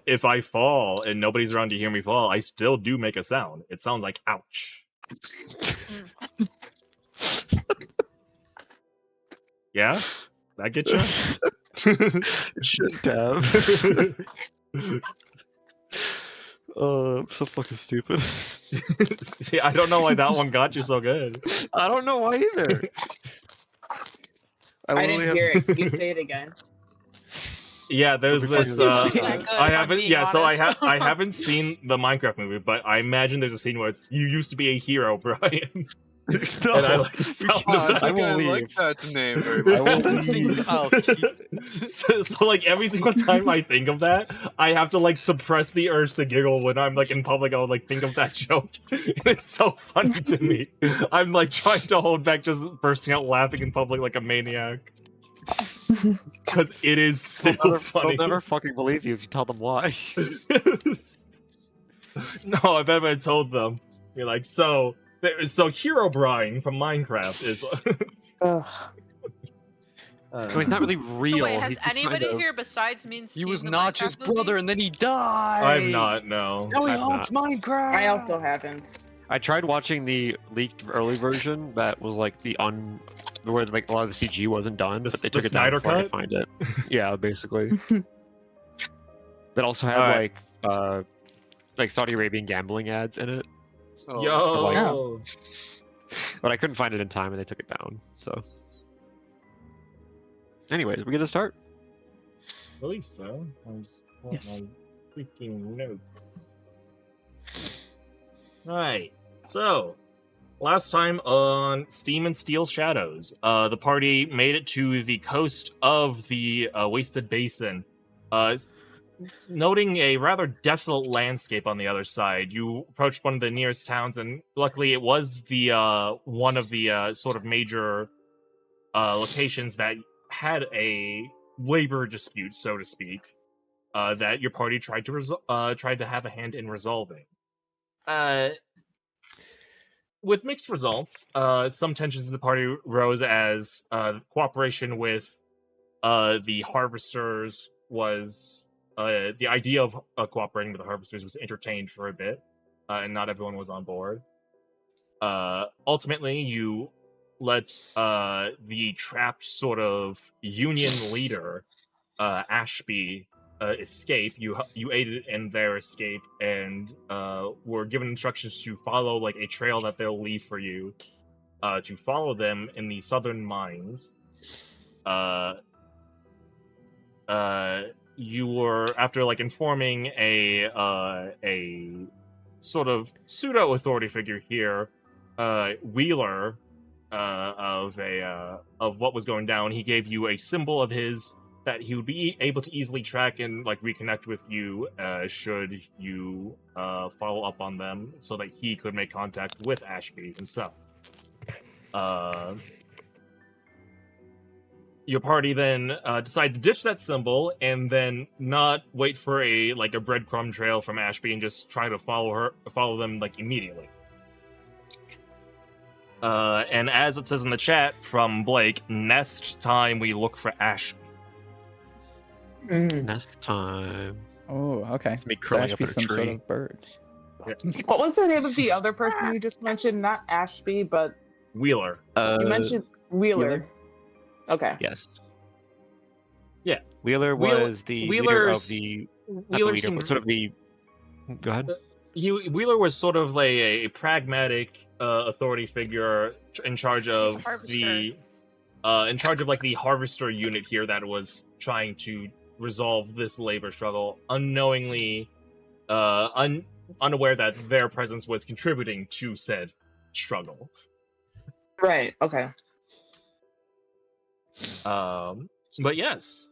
if I fall and nobody's around to hear me fall, I still do make a sound. It sounds like ouch. Yeah, that get you? It shouldn't have. I'm so fucking stupid. See, I don't know why that one got you so good. I don't know why either. I didn't hear it. Can you say it again? Yeah, there's this. I haven't. Yeah, so I haven't seen the Minecraft movie, but I imagine there's a scene where it's you used to be a hero, Brian. No, and I like the sound of that. I will like leave. that name very I much. will leave. I'll keep it. So like every single time I think of that, I have to like suppress the urge to giggle when I'm like in public. I'll like think of that joke. And it's so funny to me. I'm like trying to hold back just bursting out laughing in public like a maniac. Because it is still funny. They'll never fucking believe you if you tell them why. No, I bet if I told them. You're like, so Herobrine from Minecraft is. No, he's not really real. So wait, has He's just anybody kind of... here besides me He was seen the not Minecraft his movie? brother, and then he died. I'm not. No. Now he I'm haunts not. Minecraft. I also haven't. I tried watching the leaked early version that was like where like a lot of the CG wasn't done, but they took it down Snyder before I cut? could find it. Yeah, basically. That also had Alright. like Saudi Arabian gambling ads in it, Oh. Yo. but I couldn't find it in time, and they took it down. So, anyways, we get to start. I believe so. I just want Yes. my freaking notes. Alright, so last time on Steam and Steel Shadows, the party made it to the coast of the Wasted Basin. Noting a rather desolate landscape on the other side, you approached one of the nearest towns, and luckily it was the one of the sort of major locations that had a labor dispute, so to speak, that your party tried to have a hand in resolving. With mixed results, some tensions in the party rose as cooperation with the harvesters was the idea of cooperating with the harvesters was entertained for a bit, and not everyone was on board. Ultimately, you let the trapped sort of union leader, Ashby, escape. You aided in their escape and were given instructions to follow like a trail that they'll leave for you, to follow them in the southern mines. You were, after like informing a sort of pseudo authority figure here, Wheeler, of what was going down. He gave you a symbol of his that he would be able to easily track and like reconnect with you should you follow up on them, so that he could make contact with Ashby himself. Your party then decided to ditch that symbol and then not wait for a breadcrumb trail from Ashby and just try to follow them like immediately. And as it says in the chat from Blake, next time we look for Ashby. Nest time. Oh, okay. It's me So curling up Ashby's in a some sort tree. of bird. What was the name of the other person you just mentioned? Not Ashby, but Wheeler. you mentioned Wheeler. Wheeler? Okay. Yes. Yeah. Wheeler was the leader of the. Not the Wheeler leader, but sort of the. Go ahead. Wheeler was sort of a pragmatic authority figure in charge of the harvester unit here that was trying to resolve this labor struggle, unknowingly unaware that their presence was contributing to said struggle. Right. Okay. But yes,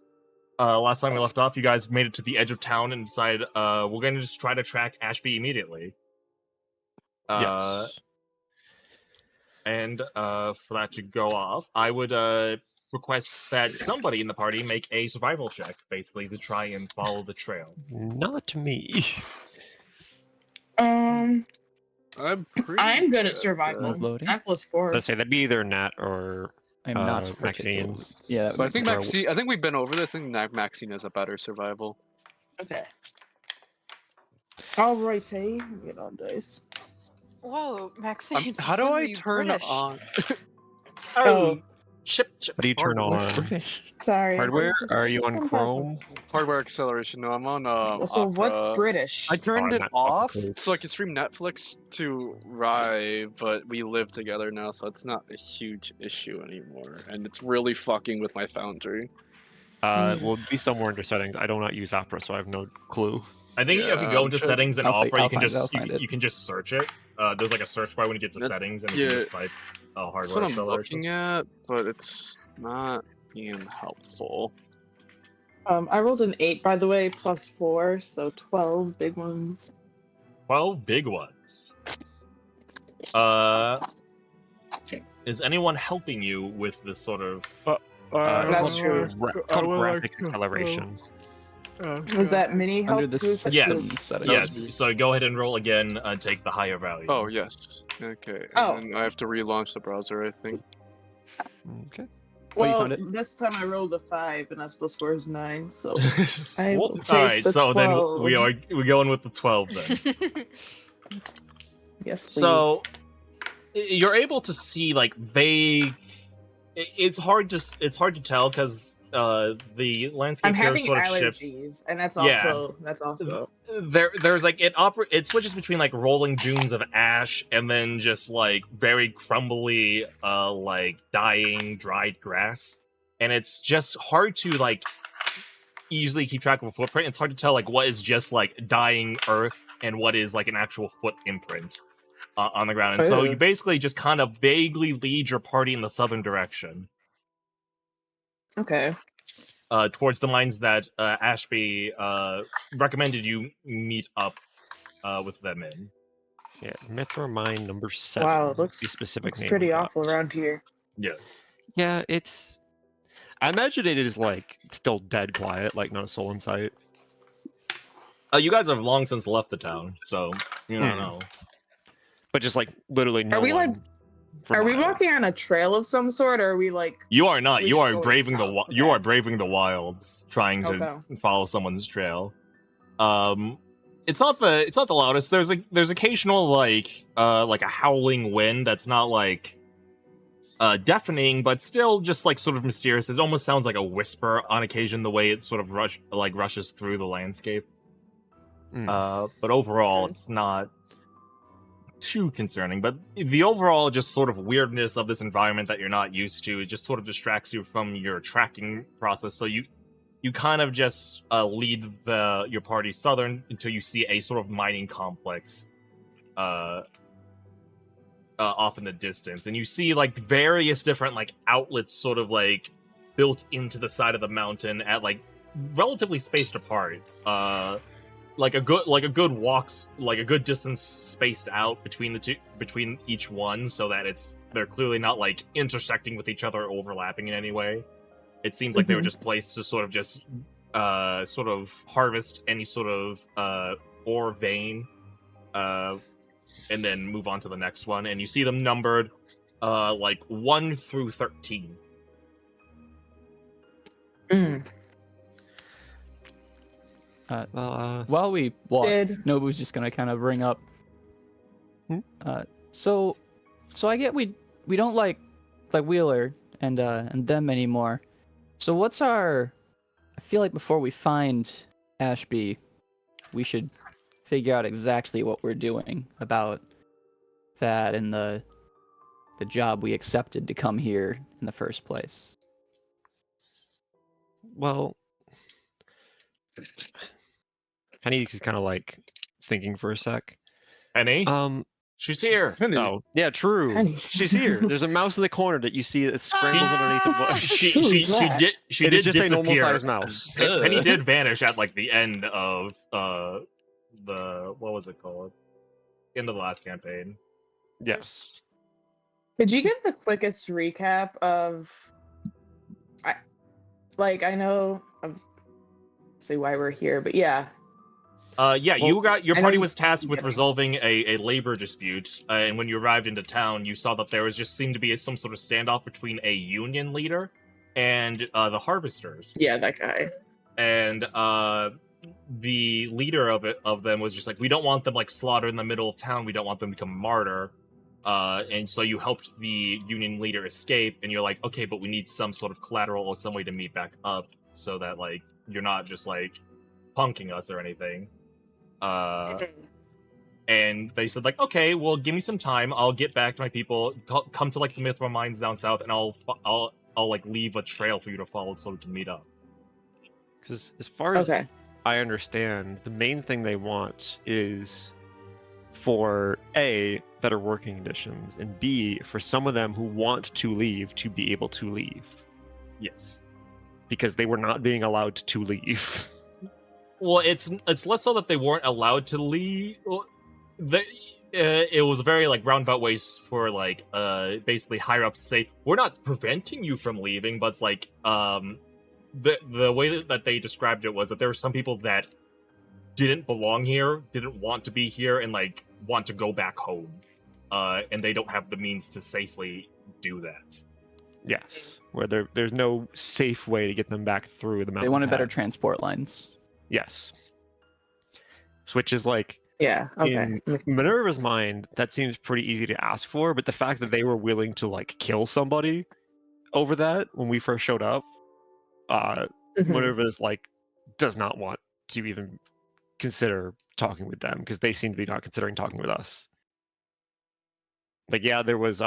last time we left off, you guys made it to the edge of town and decided we're going to just try to track Ashby immediately. Yes. And for that to go off, I would request that somebody in the party make a survival check, basically, to try and follow the trail. Not me. I'm I'm good at survival. Those loading? That was 4. Let's say that'd be either Nat or I'm not Maxine. particularly- Yeah, that But I would think be- Maxine. I think we've been over this. I think Maxine has a better survival. Okay. Alrighty, get on dice. Whoa, Maxine. How do I turn British. on? Oh. Chip. How do you turn What's on British? Sorry. hardware? just- Are you just on come back Chrome? Hardware acceleration. No, I'm on So what's Opera. British? I turned Oh, it not off Opera, so I can stream Netflix to Rye, but we live together now, so it's not a huge issue anymore. And it's really fucking with my Foundry. Will be somewhere under settings. I do not use Opera, so I have no clue. I think if you Yeah, go I'm into sure- settings in I'll fi- Opera, I'll you can find it, just I'll find it. you can just search it. There's like a search bar when you get to That- settings, and you yeah. can just type That's hardware what I'm acceleration. looking at, but it's not being helpful. I rolled an 8, by the way, plus 4, so 12 big ones. 12 big ones. Is anyone helping you with this sort of? That's true. It's called graphics acceleration. Was that mini help? Under the Who's that? system Yes. settings. Yes. So go ahead and roll again and take the higher value. Oh, yes. Okay. Oh. And I have to relaunch the browser, I think. Okay. Oh, you Well, found it? this time I rolled a 5, and that supposed score is 9, so I will All take right. the So 12. then we're going with the 12 then. Yes, please. So you're able to see like vague. It's hard to tell because the landscape I'm here having sort of allergies, shifts. and that's Yeah. also There's like it switches between like rolling dunes of ash and then just like very crumbly like dying dried grass, and it's just hard to like easily keep track of a footprint. It's hard to tell like what is just like dying earth and what is like an actual foot imprint on the ground, and so you basically just kind of vaguely lead your party in the southern direction okay. towards the mines that Ashby recommended you meet up with them in. Yeah, Mithra mine number 7. Wow, it is the looks specific name. pretty we got. awful around here. Yes. Yeah, it's. I imagine it is like still dead quiet, like not a soul in sight. You guys have long since left the town, so you don't know. But just like literally no Are we, one. for Are we miles. walking on a trail of some sort, or are we like? You are not. You are Restored braving the. stuff, You okay. are braving the wilds, trying to Okay. follow someone's trail. It's not the loudest. There's occasional like a howling wind that's not like deafening, but still just like sort of mysterious. It almost sounds like a whisper on occasion, the way it sort of rushes through the landscape. But overall, it's not too concerning. But the overall just sort of weirdness of this environment that you're not used to, it just sort of distracts you from your tracking process. So you kind of just lead your party southern until you see a sort of mining complex off in the distance, and you see like various different like outlets sort of like built into the side of the mountain at like relatively spaced apart. Like a good distance spaced out between between each one, so that they're clearly not like intersecting with each other or overlapping in any way. It seems like they were just placed to sort of just sort of harvest any sort of ore vein, and then move on to the next one. And you see them numbered like 1 through 13. Mm. While we walk, Did- Nobu's just gonna kind of bring up. So I get we don't like Wheeler and them anymore. So what's our? I feel like before we find Ashby, we should figure out exactly what we're doing about that and the job we accepted to come here in the first place. Well, Penny's kind of like thinking for a sec. Penny, she's here. Oh, yeah, true. Penny. She's here. There's a mouse in the corner that you see that scrambles underneath the bush. She that? did It is just a normal disappear. sized mouse. Penny did vanish at like the end of the what was it called? End of the last campaign. Yes. Could you give the quickest recap of? I know say why we're here, but yeah. Yeah, your I know party you- was tasked with yeah. resolving a labor dispute, and when you arrived into town, you saw that there seemed to be some sort of standoff between a union leader and the harvesters. Yeah, that guy. And the leader of them was just like, we don't want them like slaughtered in the middle of town. We don't want them to become a martyr. And so you helped the Union leader escape, and you're like, okay, but we need some sort of collateral or some way to meet back up so that like you're not just like punking us or anything. And they said like, okay, well, give me some time. I'll get back to my people. Come to like the Mithril mines down south, and I'll like leave a trail for you to follow so we can meet up. Because as far as Okay. I understand, the main thing they want is for A, better working conditions, and B, for some of them who want to leave to be able to leave. Yes. Because they were not being allowed to leave. Well, it's less so that they weren't allowed to leave. Well, it was very like roundabout ways for like basically higher ups to say, we're not preventing you from leaving, but it's like the way that they described it was that there were some people that didn't belong here, didn't want to be here, and like want to go back home, and they don't have the means to safely do that. Yes. Where there's no safe way to get them back through the mountain. They wanted better pass. transport lines. Yes. Which is like, Yeah. Okay. in Minerva's mind, that seems pretty easy to ask for, but the fact that they were willing to like kill somebody over that when we first showed up, Mhm. Minerva's like does not want to even consider talking with them because they seem to be not considering talking with us. Like, yeah, there was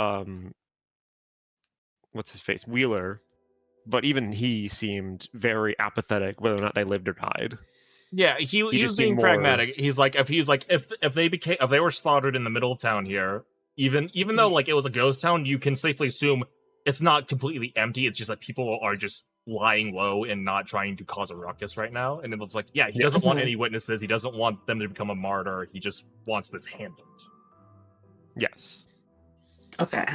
what's his face, Wheeler, but even he seemed very apathetic whether or not they lived or died. Yeah, he was just being seemed more- pragmatic. He's like, if they were slaughtered in the middle of town here, even though like it was a ghost town, you can safely assume it's not completely empty. It's just that people are just lying low and not trying to cause a ruckus right now. And it was like, yeah, he doesn't want any witnesses. He doesn't want them to become a martyr. He just wants this handled. Yes. Okay.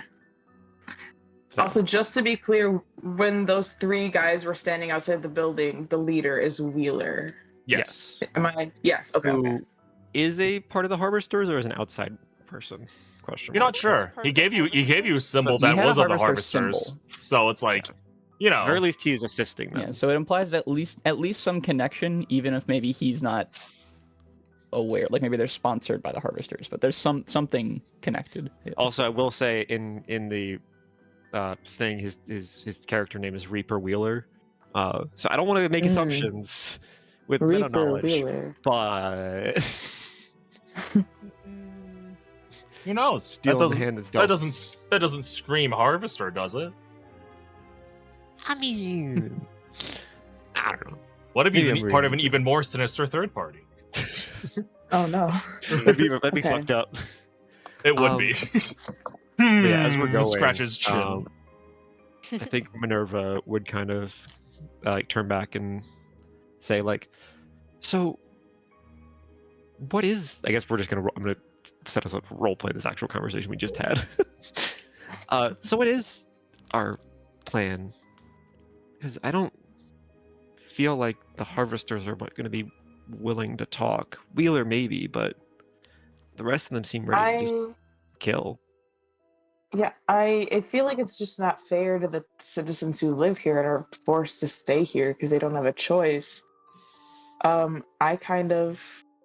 So, Also, just to be clear, when those three guys were standing outside the building, the leader is Wheeler. Yes. Am I? Yes. Okay. who Okay. is a part of the Harvesters or is an outside person? Question You're mark. not sure. part He of the gave you a symbol He that had a was of the harvester harvesters. symbol. So it's like, you know, At the very least, he is assisting them. Yeah, so it implies at least some connection, even if maybe he's not aware. Like maybe they're sponsored by the Harvesters, but there's something connected. Also, I will say in the thing, his character name is Reaper Wheeler. So I don't want to make assumptions with meta Reaper knowledge, Wheeler. but who knows? stealing the hand that's dealt. That doesn't scream harvester, does it? I mean, I don't know. What if he's Maybe I'm part of an reading even more sinister third party? Oh no. That'd be Okay. fucked up. It would Um, be. Yeah, as we're going, scratch his chin. I think Minerva would kind of like turn back and say like, so what is? I guess we're just I'm gonna set us up to role play this actual conversation we just had. So what is our plan? Because I don't feel like the Harvesters are going to be willing to talk. Wheeler maybe, but the rest of them seem ready to just kill. I feel like it's just not fair to the citizens who live here and are forced to stay here because they don't have a choice. I kind of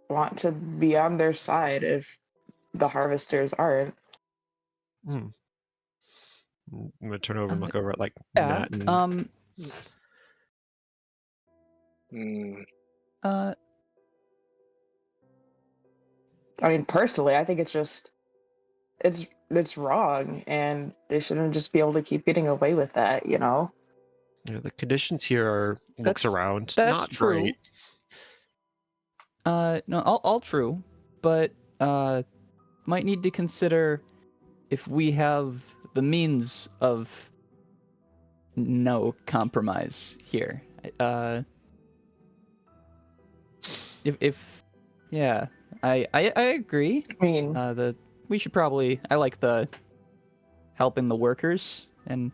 want to be on their side if the Harvesters aren't. I'm gonna turn over and look over at like Yeah. Matt and I mean, personally, I think it's wrong, and they shouldn't just be able to keep getting away with that, you know? the conditions here are looks That's- around. That's not true. great. No, all true, but might need to consider if we have the means of no compromise here. If yeah, I agree. I mean, We should probably. I like the helping the workers, and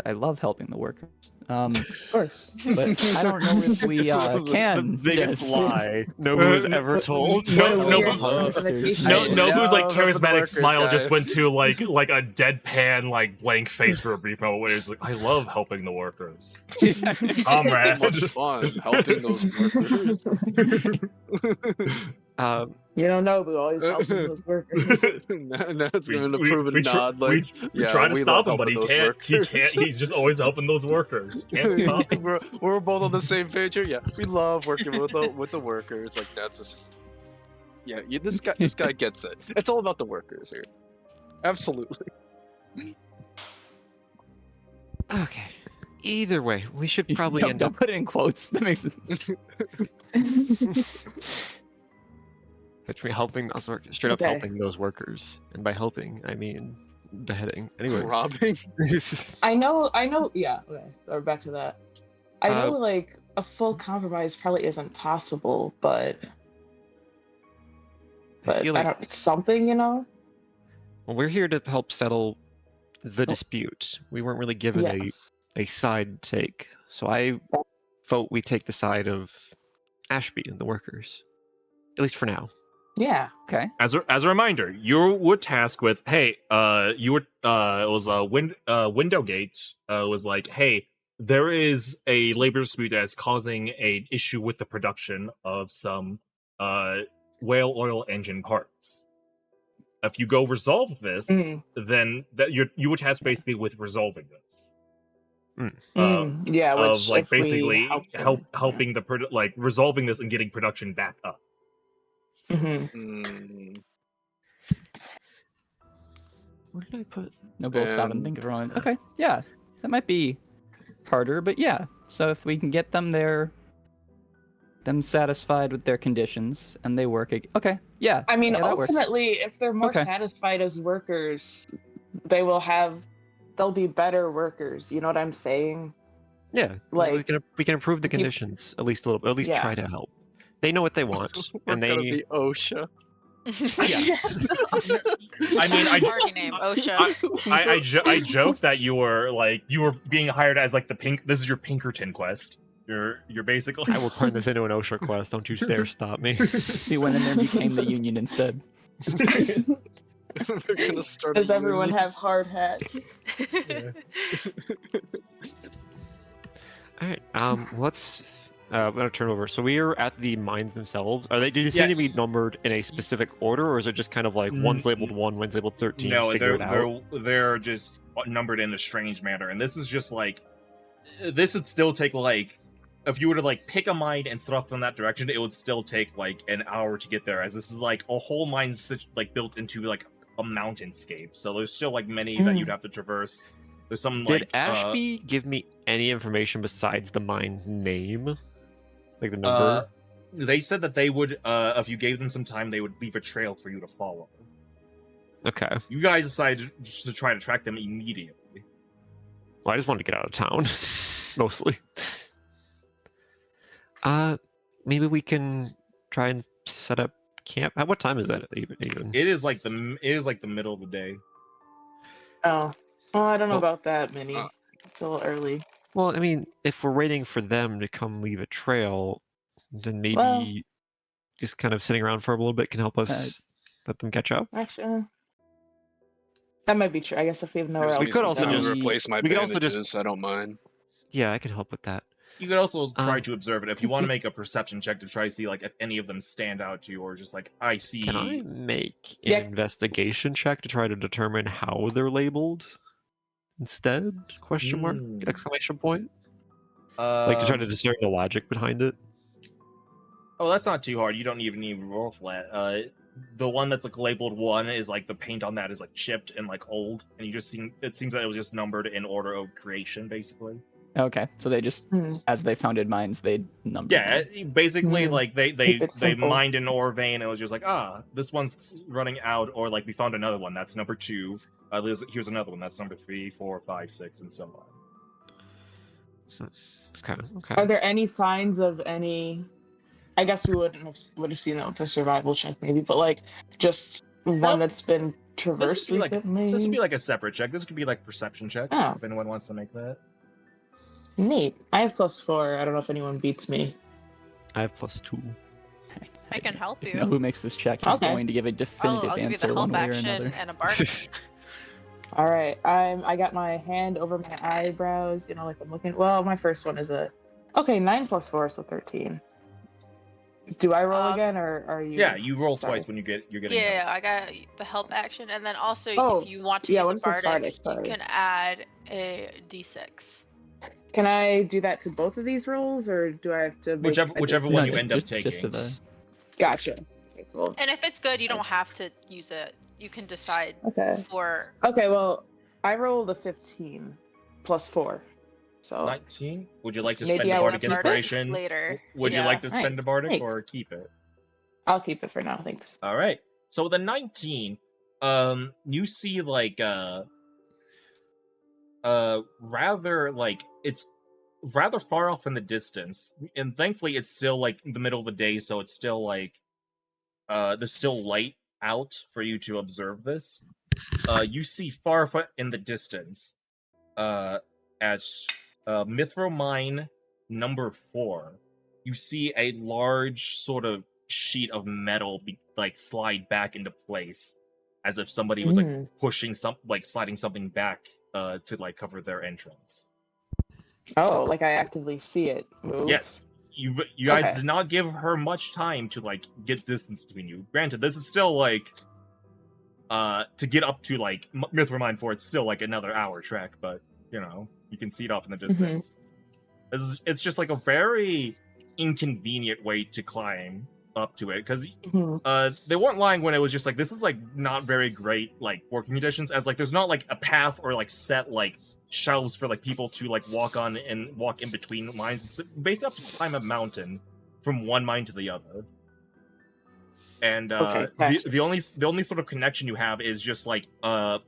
I love helping the workers. Of course. but I don't know if we can. the biggest just- lie Nobu's ever told. No, What a no, weird but- justification. No, I Nobu's like love the charismatic workers, smile just guys. went to like a deadpan like blank face for a brief moment where he's like, I love helping the workers. Comrade. Much fun helping those workers. You don't know, but always helping those workers. Now it's going to prove a nod. we Yeah, try to we stop love him, but he helping can't. those He workers. can't. He's just always helping those workers. Can't stop him. we're both on the same page here. Yeah, we love working with the workers. Like that's just this guy gets it. It's all about the workers here. Absolutely. Okay. Either way, we should probably Don't, end don't up. put it in quotes. That makes it. Between helping those workers, straight up Okay. helping those workers, and by helping, I mean beheading. Anyways, Robbing. I know. Yeah. Okay. Or back to that. I know, like a full compromise probably isn't possible, but I feel like it's something, you know. well, we're here to help settle the dispute. We weren't really given Yeah. a side take, so I vote we take the side of Ashby and the workers, at least for now. Yeah. Okay. As a reminder, you were tasked with, hey, you were it was Windowgate was like, hey, there is a labor dispute that is causing an issue with the production of some whale oil engine parts. If you go resolve this, then that you were tasked basically with resolving this. Yeah. Which Of like if we basically help them- helping the like resolving this and getting production back up. Mhm. Mm, Where did I put? No, we'll stop and And- think of one. Okay. Yeah, that might be harder, but yeah. So if we can get them there, them satisfied with their conditions, and they work. Okay. Yeah. I mean, yeah, that works. ultimately, if they're more Okay. satisfied as workers, they'll be better workers. You know what I'm saying? Yeah, we Like, can improve the keep- conditions at least a little bit. At least Yeah. try to help. They know what they want, we're and gonna they be OSHA. yes. I mean, Party name, OSHA. I joked that you were being hired as like the pink. This is your Pinkerton quest. You're basically. I will turn this into an OSHA quest. Don't you dare stop me. We went in there and became the union instead. We're gonna start. Does a everyone union. have hard hats? All right. Let's. I'm gonna turn over. So we are at the mines themselves. Are they? Do they seem Yeah. to be numbered in a specific order, or is it just kind of like one's labeled 1, one's labeled 13? No, figure it out? they're just numbered in a strange manner, and this is just like this would still take like if you were to like pick a mine and start off in that direction, it would still take like an hour to get there, as this is like a whole mine like built into like a mountainscape. So there's still like many that you'd have to traverse. There's some Did like Ashby give me any information besides the mine name, like the number? they said that they would if you gave them some time, they would leave a trail for you to follow. Okay. You guys decided to try to track them immediately. Well, I just wanted to get out of town, mostly. Maybe we can try and set up camp. What time is that even? It is like the middle of the day. Oh, well, I don't know Well, about that, Minnie. It's a little early. Well, I mean, if we're waiting for them to come leave a trail, then maybe Well- just kind of sitting around for a little bit can help us let them catch up. Actually, that might be true. I guess if we have nowhere else, We could to also go. just- replace my we could bandages. also just- I don't mind. Yeah, I can help with that. You could also try Um, to observe it if you want to make a perception check to try to see like if any of them stand out to you, or just like I see. Can I make an Yeah. investigation check to try to determine how they're labeled instead? Question mark? Mm. Exclamation point? Like to try to discern the logic behind it. Oh, that's not too hard. You don't even need to roll for that. The one that's like labeled 1 is like the paint on that is like chipped and like old, and it seems that it was just numbered in order of creation, basically. Okay, so they just, Hmm. as they founded mines, they numbered. Yeah, them. basically, Hmm. like they Keep it they simple. mined an ore vein. And it was just like, this one's running out, or like we found another one that's number 2. Here's another one that's number 3, 4, 5, 6, and so on. Okay. Are there any signs of any? I guess we would have seen that with the survival check, maybe, but like just one Well, that's been traversed would be like- recently. This would be like a separate check. This could be like perception check Oh. if anyone wants to make that. Neat. I have +4. I don't know if anyone beats me. I have +2. I can help If you. you know who makes this check, he's Okay. going to give a definitive I'll give you answer the one help way or action another. and a bardic. All right. I got my hand over my eyebrows. Like I'm looking. Well, my first one is a. Okay, 9 + 4, so 13. Do I roll again, or are you? Yeah, you roll Sorry. twice when you're getting. Yeah, I got the help action, and then also Oh, if you want to yeah, use what the is the bardic, bardic? you Sorry. can add a d6. Can I do that to both of these rolls, or do I have to? Make Whichever a one No, you end up just taking. to the. Gotcha. Okay, cool. And if it's good, you don't have to use it. You can decide Okay. for. Okay. Well, I rolled a 15 + 4, so 19. Would you like to Maybe spend I a will bardic keep it inspiration later. Would you Yeah, like to spend a nice, bardic thanks. or keep it? I'll keep it for now. Thanks. All right. So with a 19, you see like rather like it's rather far off in the distance, and thankfully it's still like the middle of the day, so it's still like there's still light out for you to observe this. You see far in the distance, at Mithril Mine number 4, you see a large sort of sheet of metal slide back into place, as if somebody was Mm. pushing sliding something back to cover their entrance. Oh, like I actively see it move. Yes, you guys Okay. did not give her much time to get distance between you. Granted, this is still to get up to Mithril Mine 4, it's still another hour trek, but you can see it off in the distance. It's just a very inconvenient way to climb up to it, because Mhm. they weren't lying when it was just this is not very great working conditions, as there's not a path or set shelves for people to walk on and walk in between mines. It's basically have to climb a mountain from one mine to the other. And Okay, gotcha. the only sort of connection you have is just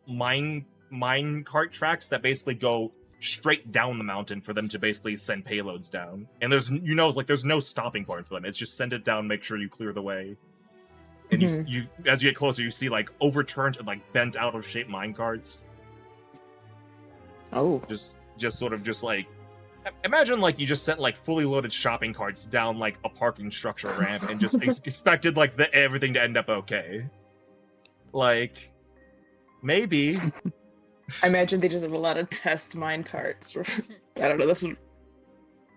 mine cart tracks that basically go straight down the mountain for them to basically send payloads down. And there's no stopping point for them. It's just send it down, make sure you clear the way. And you as you get closer, you see overturned and bent out of shape mine carts. Oh. Just imagine you just sent fully loaded shopping carts down a parking structure ramp and just expected everything to end up okay. Maybe. I imagine they just have a lot of test mine carts. I don't know. This is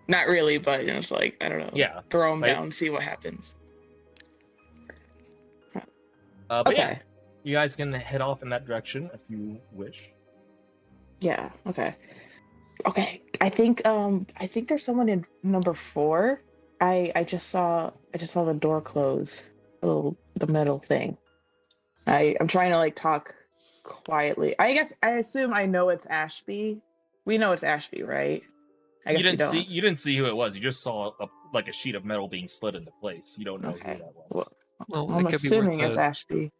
not really, but it's I don't know. Yeah. Throw them down, see what happens. But Okay. yeah, you guys can head off in that direction if you wish. Yeah. Okay. Okay. I think there's someone in number 4. I just saw the door close. The metal thing. I'm trying to talk quietly. I assume I know it's Ashby. We know it's Ashby, right? I guess you we don't. you didn't see who it was. You just saw a sheet of metal being slid into place. You don't know Okay. who that was. Well, I'm it could assuming be worth it's a, Ashby.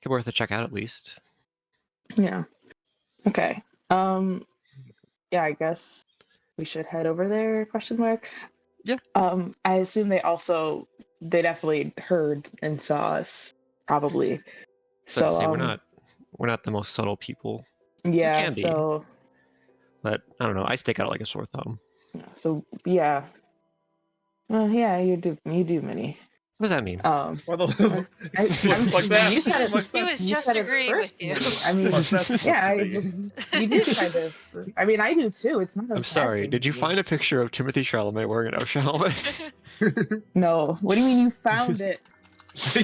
could be worth a check out at least. Yeah. Okay. Yeah, I guess we should head over there, question mark. Yeah. I assume they definitely heard and saw us, probably. So So we're not the most subtle people, yeah, can be. so but I don't know. I stick out like a sore thumb. yeah. Well, yeah, you do Minnie. What does that mean? You said it. He was You just said it agreeing first, with you. Minnie. I mean, What's that supposed yeah, to I be? you do kind of. I mean, I do too. It's not. a I'm bad sorry. thing Did you to do. find a picture of Timothy Chalamet wearing an OSHA helmet? No. What do you mean you found it?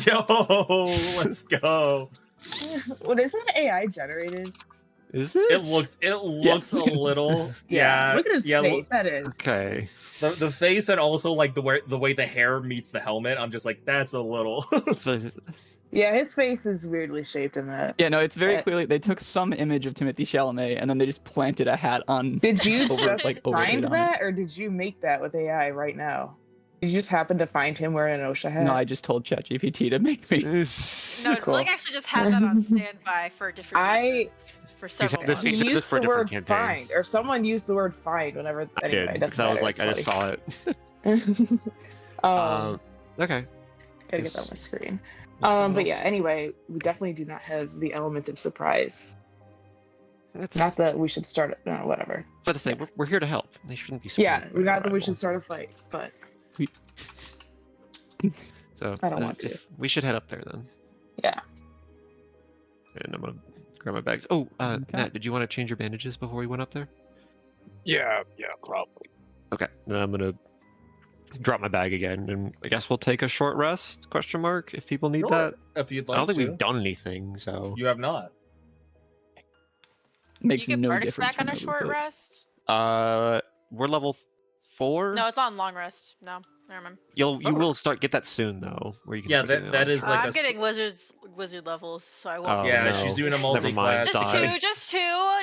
Yo, let's go. What is that AI generated? Is it? It looks Yes. a little. Yeah. Look at his yeah, face. That is. Okay. The face, and also the way the hair meets the helmet. I'm just that's a little. Yeah, his face is weirdly shaped in that. Yeah, no, it's very Uh, clearly they took some image of Timothy Chalamet and then they just planted a hat on. Did you Over- just like, overlaid find on that, or did you make that with AI right now? Did you just happen to find him wearing an OSHA hat? No, I just told ChatGPT to make me. No, Cool. Blake actually just had that on standby for different reasons. For several this- He months. said used for a the different word campaign. find, or someone used the word find whenever. I Anyway, did it because doesn't I was matter, I it's just saw it. funny. Okay. Gotta get that on my screen. But yeah, anyway, we definitely do not have the element of surprise. It's Not that we should start it. No, whatever. but to say we're here to help. They shouldn't be. Yeah, spoiled by not that we arrival. should start a fight, but So I don't want to. We should head up there then. yeah. And I'm gonna grab my bags. Oh, Okay. Nat, did you want to change your bandages before we went up there? Yeah, probably. Okay, then I'm gonna drop my bag again, and I guess we'll take a short rest? Question mark. If people need Sure, that. if you'd I like don't think to. we've done anything, so. You have not. Makes you get no Bardic difference back on a for me, short but- rest? We're level 4. No, it's on long rest. No, never mind. You will start get that soon though, where you can. Yeah, start getting that it on is track. like I'm a s- getting wizard levels, so I won't. Oh, Yeah, no. she's doing a Never mind, multi-class.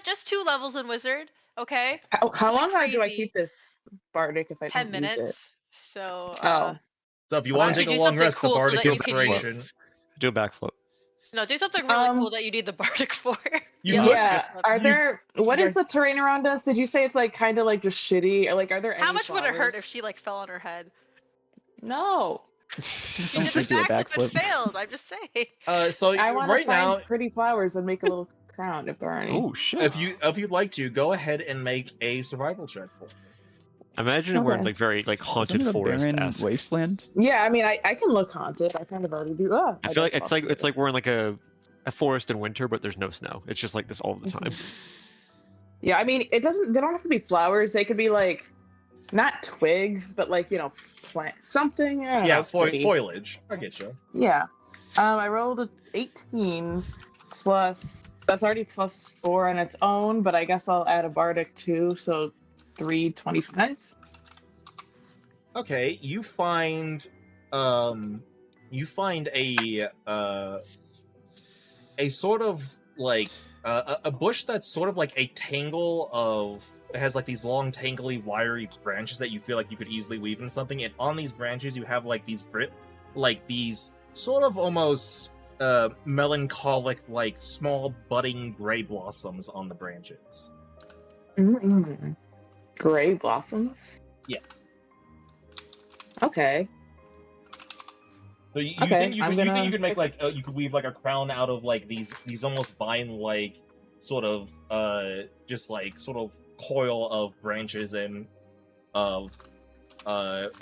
Just two levels in wizard. Okay, How long Nothing do I crazy. keep this bardic if I 10 don't use it? minutes. So. Oh, So if you Well, want to actually take a do long something rest, cool the so bardic that you can use- inspiration. Do a backflip. No, do something really Um, cool that you need the bardic for. You Yeah, could- yeah. that's- Are you- there? What you is the terrain around us? Did you say it's like kind of like just shitty? Or like, are there any? How much would it hurt flowers? if she like fell on her head? No, You Just did the do a backflip and backflip. failed. I'm just saying. So I want to right find now, pretty flowers and make a little crown if there are any. Oh shit! if you'd like to, go ahead and make a survival check for me. Imagine we're in Okay. like very like haunted Isn't it a forest barren esque. wasteland? Yeah, I mean, I can look haunted. I kind of already do. Ah, I feel like got it's like we're in like a forest in winter, but there's no snow. It's just like this all the time. Yeah, I mean, it doesn't. They don't have to be flowers. They could be like, not twigs, but like plant something. I don't know, Yeah, it's pretty. foliage. I get you. Yeah. I rolled a 18 plus. That's already plus 4 on its own, but I guess I'll add a bardic too, so 325. Okay, you find a sort of like a bush that's sort of like a tangle of it has like these long tangly wiry branches that you feel like you could easily weave into something, and on these branches you have like these sort of almost melancholic like small budding gray blossoms on the branches. Mm-mm. Gray blossoms. Yes. Okay. So you Okay, think you I'm could, gonna you could make like you could weave like a crown out of like these almost vine like sort of just like sort of coil of branches and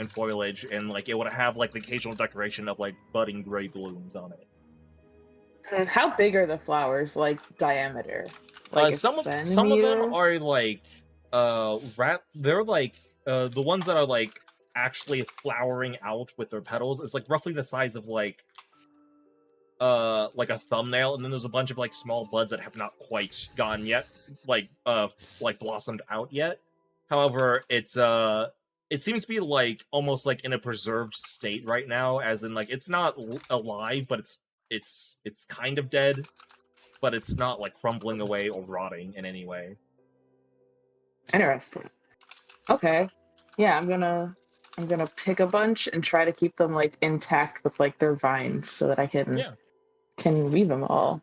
foliage, and like it would have like the occasional decoration of like budding gray blooms on it. How big are the flowers? Like diameter? Like a Some of them centimeter? are like they're like the ones that are like actually flowering out with their petals is like roughly the size of like a thumbnail, and then there's a bunch of like small buds that have not quite gone yet, like blossomed out yet. However, it seems to be like almost like in a preserved state right now, as in like it's not alive, but it's kind of dead, but it's not like crumbling away or rotting in any way. Interesting. Okay. Yeah, I'm gonna pick a bunch and try to keep them like intact with like their vines so that I can weave them all.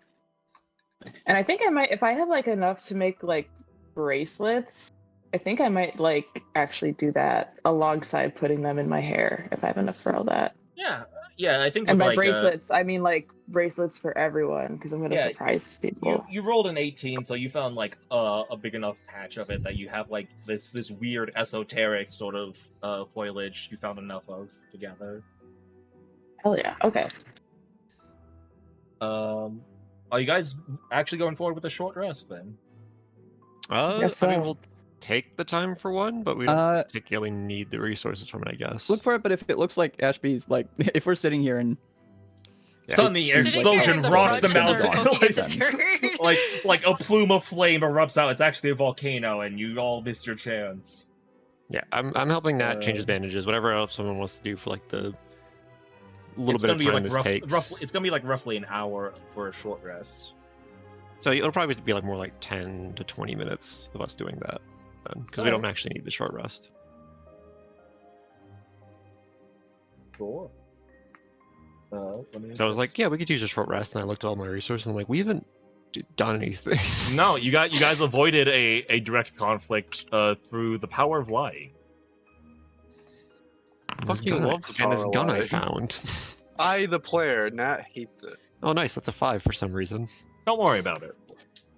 And I think I might, if I have like enough to make like bracelets, I think I might like actually do that alongside putting them in my hair if I have enough for all that. Yeah, I think And with, by like, bracelets, I mean like bracelets for everyone because I'm gonna Yeah, surprise people. you rolled an 18, so you found like a big enough patch of it that you have like this weird esoteric sort of foliage you found enough of together. Hell yeah. Okay. Are you guys actually going forward with a short rest then? Guess I mean, so. we'll take the time for one, but we don't Uh, particularly need the resources from it, I guess. look for it, but if it looks like Ashby's like, if we're sitting here and Suddenly, It an seems like explosion the rocks the front mountain. are Looking at the Like- turn. like a plume of flame erupts out. It's actually a volcano, and you all missed your chance. Yeah, I'm helping Nat change his Uh, bandages. Whatever else someone wants to do for like the little It's bit of gonna be time like this takes. roughly. It's gonna be like roughly an hour for a short rest. So it'll probably be like more like 10 to 20 minutes of us doing that, because we don't actually need the short rest. Sure. So I was like, yeah, we could use a short rest, and I looked at all my resources, and I'm like, we haven't done anything. No, you guys avoided a direct conflict through the power of lying. This Fucking gun, love the and this power gun I lie. found. I, the player, Nat hates it. Oh, nice. That's a 5 for some reason. Don't worry about it.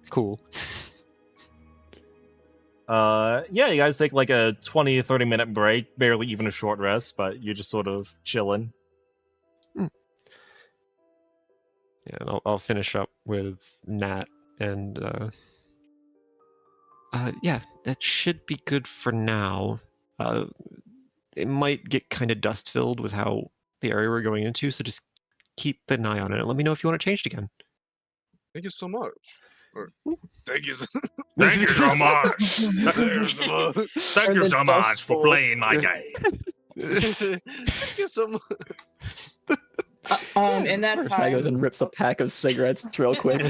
Cool. Yeah, you guys take like a 20-30 minute break, barely even a short rest, but you're just sort of chilling. Yeah, and I'll finish up with Nat, and yeah, that should be good for now. It might get kind of dust filled with how the area we're going into, so just keep an eye on it and let me know if you want to change it again. Thank you so much. Or, thank you so Thank you so much. Thank you so much. Thank Or you the so dust much for bowl. playing my game. Thank you so much. In that Guy goes time, and rips a pack of cigarettes real quick.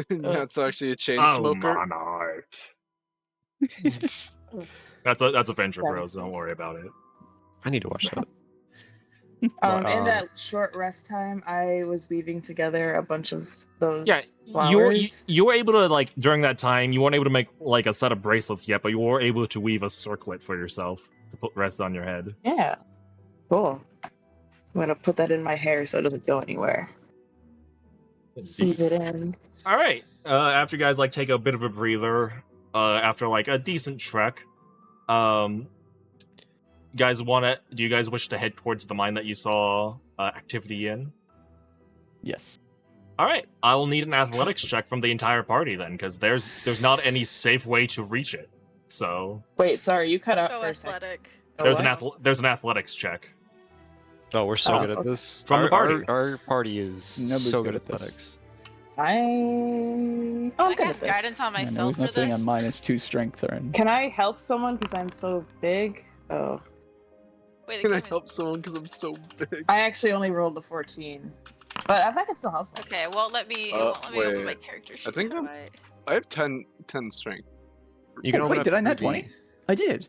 That's actually a chain Oh, smoker. monarch. That's a venture, bros. Don't worry about it. I need to watch that. in that short rest time, I was weaving together a bunch of those Yeah, flowers. you were able to, like, during that time, you weren't able to make like a set of bracelets yet, but you were able to weave a circlet for yourself to put rest on your head. Yeah, cool. I'm gonna put that in my hair so it doesn't go anywhere. Leave it in. All right. After you guys like take a bit of a breather, after like a decent trek, do you guys wish to head towards the mine that you saw activity in? Yes. All right. I will need an athletics check from the entire party then, because there's not any safe way to reach it. So Wait, sorry, you cut out So for a second. athletic. Oh, there's what? an athletics check. Oh, we're so Oh, good at okay. this. From the party. Our party is Nobody's so good good at at this. athletics. I'm I good at cast this. guidance on Yeah, myself no, he's for not sitting this. on -2 strength or anything. Can I help someone because I'm so big? Oh, Wait, the Can I game is- help someone because I'm so big? I actually only rolled a 14, but I think I can still help someone. Okay, well let me open wait. my character sheet. I think how I'm- do I- I have 10 strength. You can Oh, open wait, up did I nat 3D. 20? I did.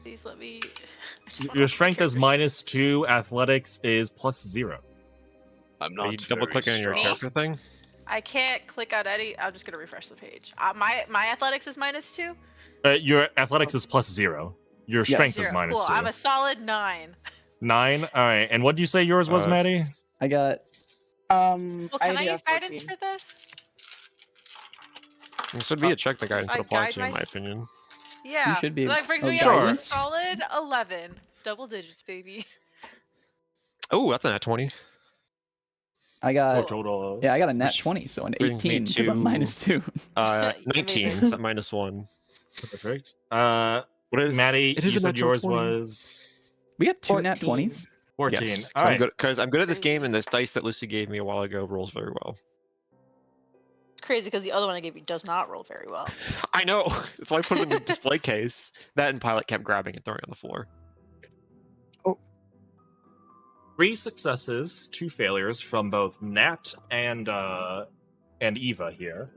Please let me. I just wanna Your open my strength is character sheet. -2, athletics is +0. I'm Are not you double clicking on your strong. character thing? I can't click on any. I'm just gonna refresh the page. My athletics is -2. Your athletics is +0. Your Yes. strength is Zero. -2. Cool. I'm a solid 9. 9. All right. And what did you say yours was, Uh, Maddie? I got. Well, I can I do use have guidance 14. for this? This would be a check that guidance would I apply guide to, in my my- opinion. Yeah. should be That brings able- me oh, up to a guidance? solid 11. Double digits, baby. Oh, that's a nat 20. I Oh, got. total. Yeah, I got a nat Which 20, so an brings me 18 because I'm to- -2. 19. Amazing. Is that -1? Perfect. What is Maddie, it is you a said natural yours 20. was We got 2 nat 14. 20s. 14. Yes, All right. because I'm good at this game, and this dice that Lucy gave me a while ago rolls very well. It's crazy because the other one I gave you does not roll very well. I know. That's why I put it in the display case. That and Pilot kept grabbing and throwing it on the floor. 3 successes, 2 failures from both Nat and Eva here.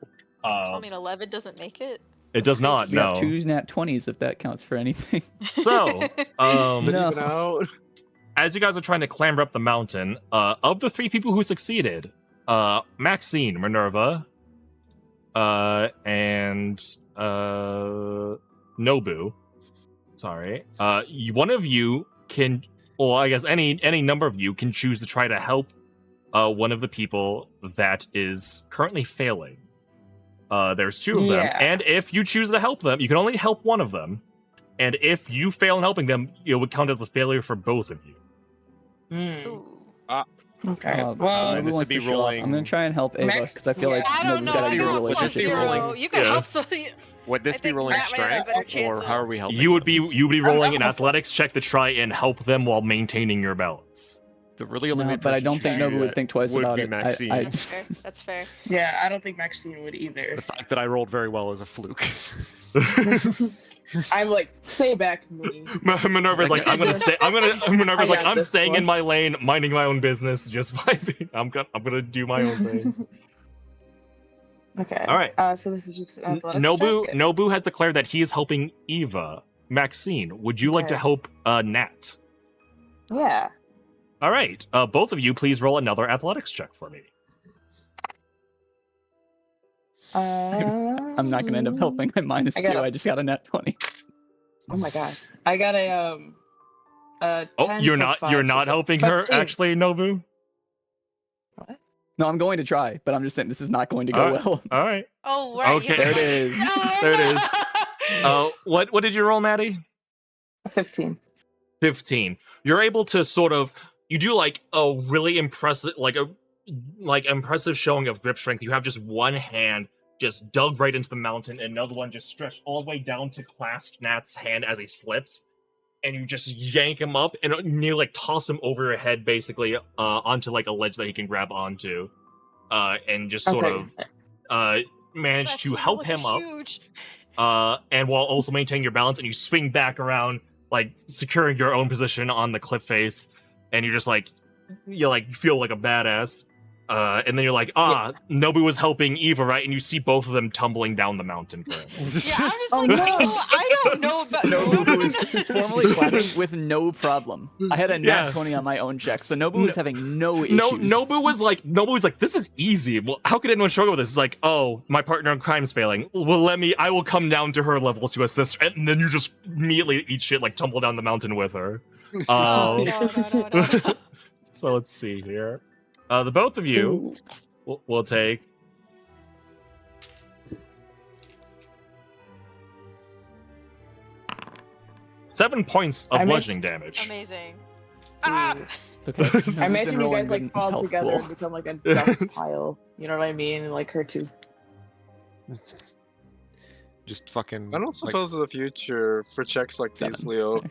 I mean, 11 doesn't make it. It does not. We No. got 2 nat 20s if that counts for anything. So, Is it No. even out? as you guys are trying to clamber up the mountain, of the 3 people who succeeded, Maxine, Minerva, and Nobu. Sorry. One of you can, or I guess any number of you can choose to try to help one of the people that is currently failing. There's 2 of them, Yeah. and if you choose to help them, you can only help one of them. And if you fail in helping them, it would count as a failure for both of you. Ooh. Okay. Well, well, this Nobu would wants be to show off. I'm gonna rolling- try and help Ava Max- because I feel like yeah. I don't Nobu's know. got I a good got a relationship plus relationship with 0. rolling. You can Yeah. help somebody. Would this I be think rolling Matt might have a better strength, chance or of- how are we helping? You would be rolling an I'm- athletics check to try and help them while maintaining your balance. The really only No, but I don't think person Nobu would think twice would about be it. Maxine. That's fair. That's fair. yeah, I don't think Maxine would either. The fact that I rolled very well is a fluke. I'm like, stay back, me. Minerva's like, I'm gonna stay. Minerva's I like, got I'm this staying in one. my lane, minding my own business, just vibing. I'm gonna do my own thing. Okay. All right. So this is just an athletics Nobu check? Nobu has declared that he is helping Eva. Maxine, would you like to Okay. help Nat? Yeah. All right. Both of you, please roll another athletics check for me. I'm not gonna end up helping my -2. I got a- I just got a nat 20. Oh my gosh. I got a 10 Oh, you're plus not 5, you're so not helping but her 2. actually, Nobu. What? No, I'm going to try, but I'm just saying this is not going to go Alright. well. All right. Oh, right. Okay. There it is. There it is. What did you roll, Maddie? 15. 15. You're able to sort of, you do like a really impressive, impressive showing of grip strength. You have just one hand just dug right into the mountain, and another one just stretched all the way down to clasp Nat's hand as he slips, and you just yank him up and nearly like toss him over your head, basically, onto like a ledge that he can grab onto, and just sort of manage to help him up. Huge. And while also maintaining your balance, and you swing back around, like securing your own position on the cliff face, and you're just like, you feel like a badass. And then you're like, Nobu was helping Eva, right? And you see both of them tumbling down the mountain currently. Yeah, I was Oh, like, no. I don't know about Nobu was formally climbing with no problem. I had a nat Yeah. 20 on my own check, so Nobu was having no issues. Nobu was like, this is easy. Well, how could anyone struggle with this? It's like, oh, my partner in crime's failing. Well, I will come down to her level to assist her. And then you just immediately eat shit, like tumble down the mountain with her. No. So let's see here. The both of you will take 7 points of bludgeoning damage. Amazing. Ah! Okay. I imagine you guys like Good fall health together pool. and become like a dust pile. You know what I mean? Like her too. Just fucking. I don't suppose in the future for checks like these, Leo,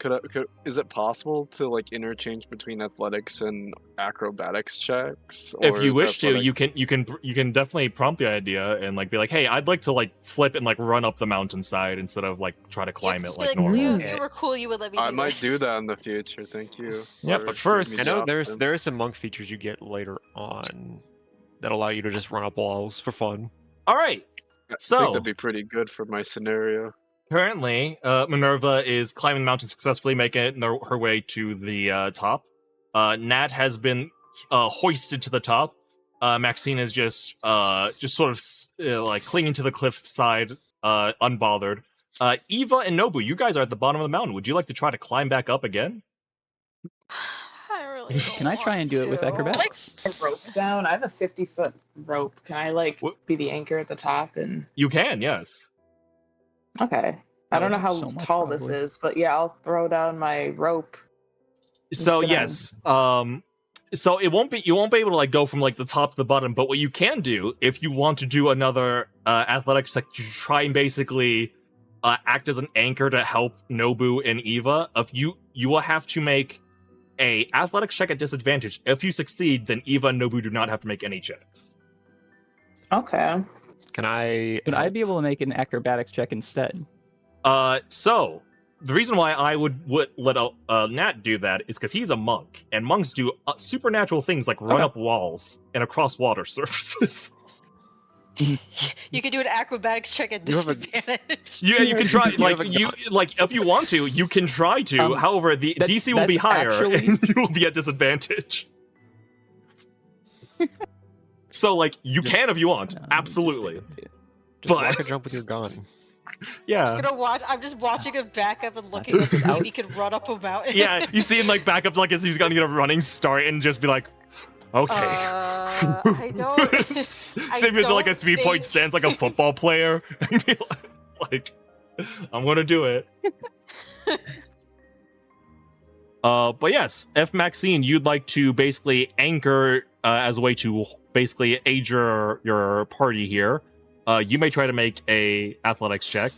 is it possible to like interchange between athletics and acrobatics checks? If Or you is wish to, athletic- you can definitely prompt the idea and like be like, hey, I'd like to like flip and like run up the mountainside instead of like try to climb it Just like be normal. Leo, if you were cool, you would let me I do might this. do that in the future. Thank you. Yeah, for but first- giving I me know the there option. are some monk features you get later on that allow you to just run up walls for fun. All right. I So- think that'd be pretty good for my scenario. Currently, Minerva is climbing the mountain successfully, making her way to the top. Nat has been hoisted to the top. Maxine is just sort of like clinging to the cliff side, unbothered. Eva and Nobu, you guys are at the bottom of the mountain. Would you like to try to climb back up again? I really don't Can I try and do it with want to. acrobatics? A rope down. I have a 50-foot rope. Can I like What? be the anchor at the top and? You can, yes. Okay. I don't know how So much, tall this probably. is, but yeah, I'll throw down my rope. So gonna- yes, so you won't be able to like go from like the top to the bottom. But what you can do, if you want to do another athletics check to try and basically act as an anchor to help Nobu and Eva, you will have to make a athletics check at disadvantage. If you succeed, then Eva and Nobu do not have to make any checks. Okay. Can I? Would I be able to make an acrobatics check instead? So the reason why I would let Nat do that is because he's a monk, and monks do supernatural things like run Okay. up walls and across water surfaces. You could do an acrobatics check at You have a- disadvantage. Yeah, you can try. You Like have a you, like if you want to, you can try to. However, the that's- DC will be that's higher, actually- and you will be at disadvantage. So, like, you can if you want, Just absolutely. stick with it. Just but- walk and jump with your gun. Yeah, I'm just watching him back up and looking up to see if he can run up a mountain. yeah. You see him like back up, like as he's gonna get a running start, and just be like, okay. I don't. Same as like a don't 3-point think- stance, like a football player. And be like, I'm gonna do it. But yes, if Maxine, you'd like to basically anchor as a way to basically aid your party here, you may try to make a athletics check.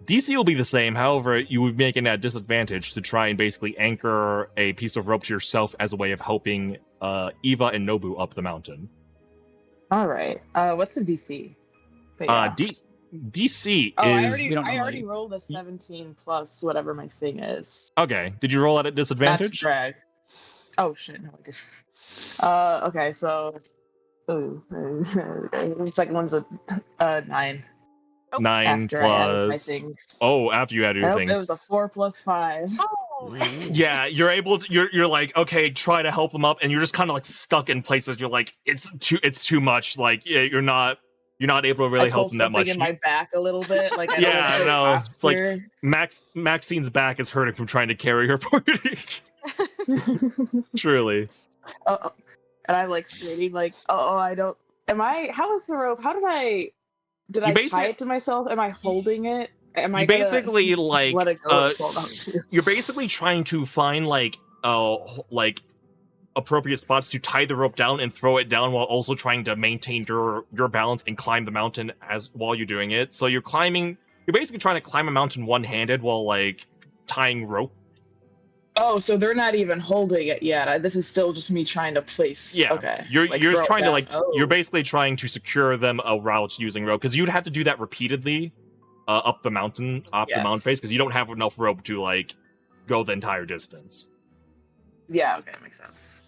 DC will be the same, however, you would be making it at disadvantage to try and basically anchor a piece of rope to yourself as a way of helping Eva and Nobu up the mountain. All right. What's the DC? But yeah. DC Oh, is We don't I know already you. rolled a 17 plus whatever my thing is. okay. Did you roll at a That's disadvantage? drag. Oh shit! No, I did. Okay, so. Ooh, the second one's a 9. 9 After I added my plus. things. Oh, after you added your Nope, things. it was a 4 plus 5. Oh, Yeah, you're able to. You're like, okay, try to help them up, and you're just kind of like stuck in places. You're like, it's too much. Like, yeah, you're not able to really I help pulled them that something much. in my back a little bit. Like I Yeah, don't no, know. it's like- Maxine's back is hurting from trying to carry her party. Truly. and I'm like screaming like, oh, I don't. Am I? How is the rope? How did I? Did You I tie basic- it to myself? Am I holding it? Am I You gonna basically just like let it go and fall down too? you're basically trying to find like appropriate spots to tie the rope down and throw it down while also trying to maintain your balance and climb the mountain as while you're doing it. So you're basically trying to climb a mountain one-handed while like tying rope. Oh, so they're not even holding it yet. This is still just me trying to place. Yeah. Okay. You're like, you're throw it trying to down. like Oh. you're basically trying to secure them a route using rope because you'd have to do that repeatedly up the mountain face because you don't have enough rope to like go the entire distance. Yeah. Okay, makes sense.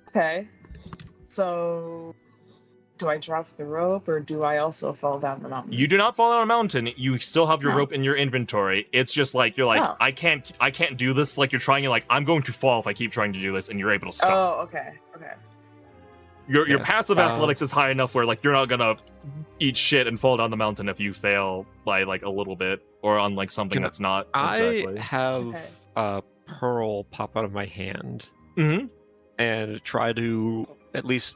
Okay. So, do I drop the rope or do I also fall down the mountain? You do not fall down a mountain. You still have your Oh. rope in your inventory. It's just like you're like Oh. I can't do this. Like you're trying. You're like I'm going to fall if I keep trying to do this, and you're able to stop. Oh, okay. Okay. Your Yeah. passive athletics is high enough where like you're not gonna eat shit and fall down the mountain if you fail by like a little bit or on like something Can that's not I exactly. have Okay. a pearl pop out of my hand Mhm. and try to at least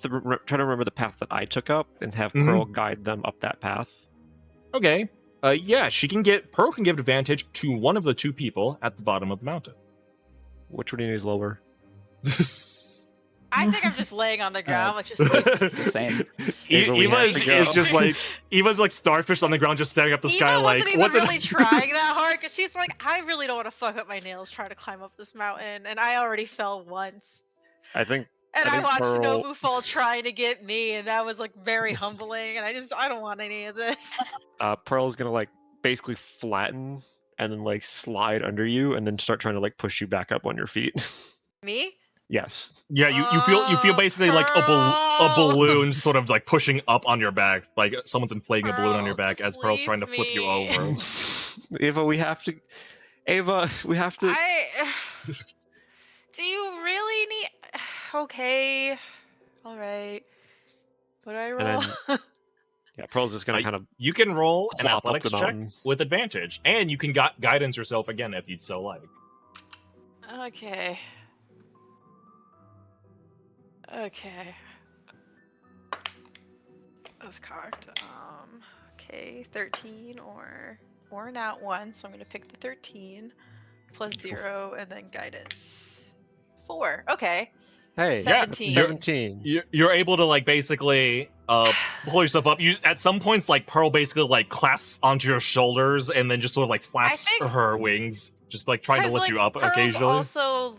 try to remember the path that I took up and have Mhm. Pearl guide them up that path. Okay. Yeah, Pearl can give advantage to one of the two people at the bottom of the mountain. Which one is lower? I think I'm just laying on the ground, like just. It's the same. Ava, we Eva have is, to go. is just like Eva's like starfish on the ground, just staring up the sky, Eva like wasn't even what did really I- trying that hard because she's like, I really don't want to fuck up my nails trying to climb up this mountain, and I already fell once. I think And I I think watched Pearl- Shinobu fall trying to get me, and that was like very humbling. And I don't want any of this. Pearl's gonna like basically flatten and then like slide under you and then start trying to like push you back up on your feet. Me? Yes. Yeah, you feel basically like a Pearl! balloon sort of like pushing up on your back, like someone's inflating a balloon on your Pearl, back just as Pearl's trying to leave flip you me. over. Ava, we have to. Do you really need? Okay. All right. What do I roll? then- Yeah, Pearl's just gonna I- kind of You can roll an plop up athletics the check mountain. with advantage, and you can guidance yourself again if you'd so like. Okay. Okay. That's cocked. Okay, 13 or not 1, so I'm gonna pick the 13 plus 0 and then guidance 4. Okay. Hey, 17. 17. You're able to like basically pull yourself up. You at some points like Pearl basically like clasps onto your shoulders and then just sort of like flaps think- her wings, just like trying to 'Cause, lift like, you up Pearl's occasionally. Also,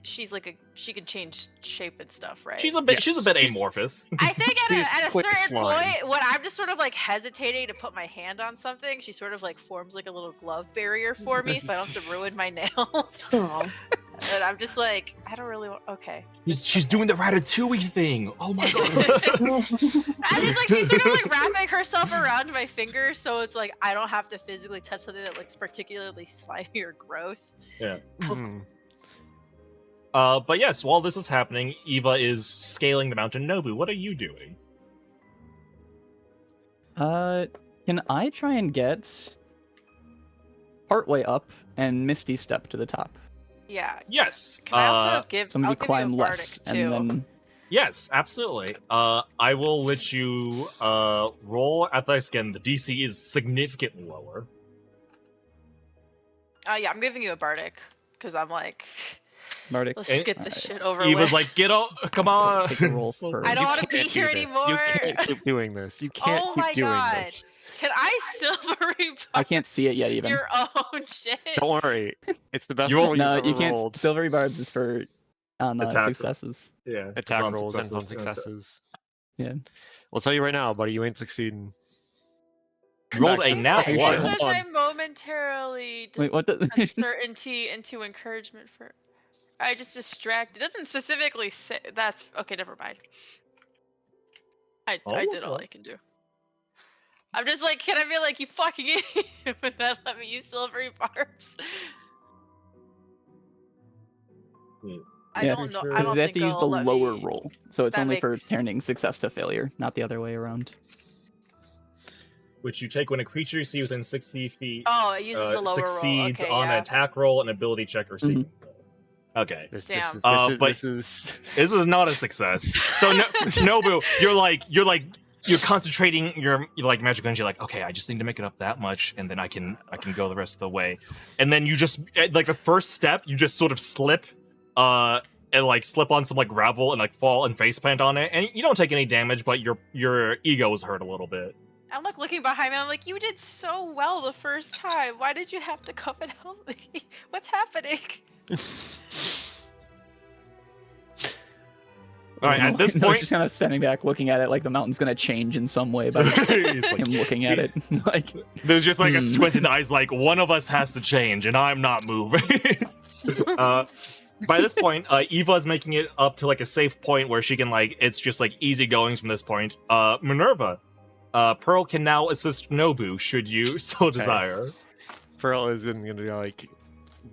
she's like she can change shape and stuff, right? She's a bit Yes. amorphous. I think She's at a quick certain slime. point, when I'm just sort of like hesitating to put my hand on something, she sort of like forms like a little glove barrier for me, so I don't have to ruin my nails. Aw. And I'm just like, I don't really want. Okay. She's doing the Ratatouille thing. Oh my god. I just like she's sort of like wrapping herself around my finger, so it's like I don't have to physically touch something that looks particularly slimy or gross. Mhm. But yes, while this is happening, Eva is scaling the mountain. Nobu, what are you doing? Can I try and get partway up and Misty step to the top? Yeah. Yes. Can I also give? So maybe I'll give you climb a less bardic, too. and then Yes, absolutely. I will let you roll athletics again. The DC is significantly lower. Yeah, I'm giving you a bardic because I'm like, Bardic. let's just get this Alright. shit over Eva's with. like, get up, come on. Take a roll Slow for- down. I don't You want to be can't do here this. anymore. You can't keep doing this. You can't Oh keep my doing God. this. Can I silvery I can't see it yet even. your own shit? Don't worry. It's the best You won't- roll No, you've you ever can't. rolled. Silvery barbs is for Attack. successes. Yeah, it's Attack on rolls and on successes. successes. Yeah. I'll tell you right now, buddy, you ain't succeeding. You rolled Back a to- nat Hey, It one. hold says on. I momentarily Wait, what? The... uncertainty into encouragement for. I just distract. It doesn't specifically say. That's okay. Never mind. I did all Oh. I can do. I'm just like, can I be like, you fucking idiot, and then let me use silvery barbs? I Yeah, don't know. sure. I don't they have think to use the it'll let lower me- roll, so it's That only for makes- turning success to failure, not the other way around. which you take when a creature you see within 60 feet Oh, it uses the lower roll. succeeds Okay, on yeah. an attack roll, an ability check, or saving throw. Okay. This Damn. is But this is This is not a success. So Nobu, you're concentrating your like magic energy. Like, okay, I just need to make it up that much, and then I can go the rest of the way. And then you just like the first step, you just sort of slip, and like slip on some like gravel and like fall and faceplant on it, and you don't take any damage, but your ego is hurt a little bit. I'm like looking behind me. I'm like, you did so well the first time. Why did you have to come and help me? What's happening? All right, at this Noah's point, just kind of standing back, looking at it like the mountain's gonna change in some way by He's like- him looking at it. Like, there's just like a squinted eyes, like one of us has to change, and I'm not moving. By this point, Eva's making it up to like a safe point where she can like it's just like easy goings from this point. Minerva, Pearl can now assist Nobu should you so desire. Pearl is gonna like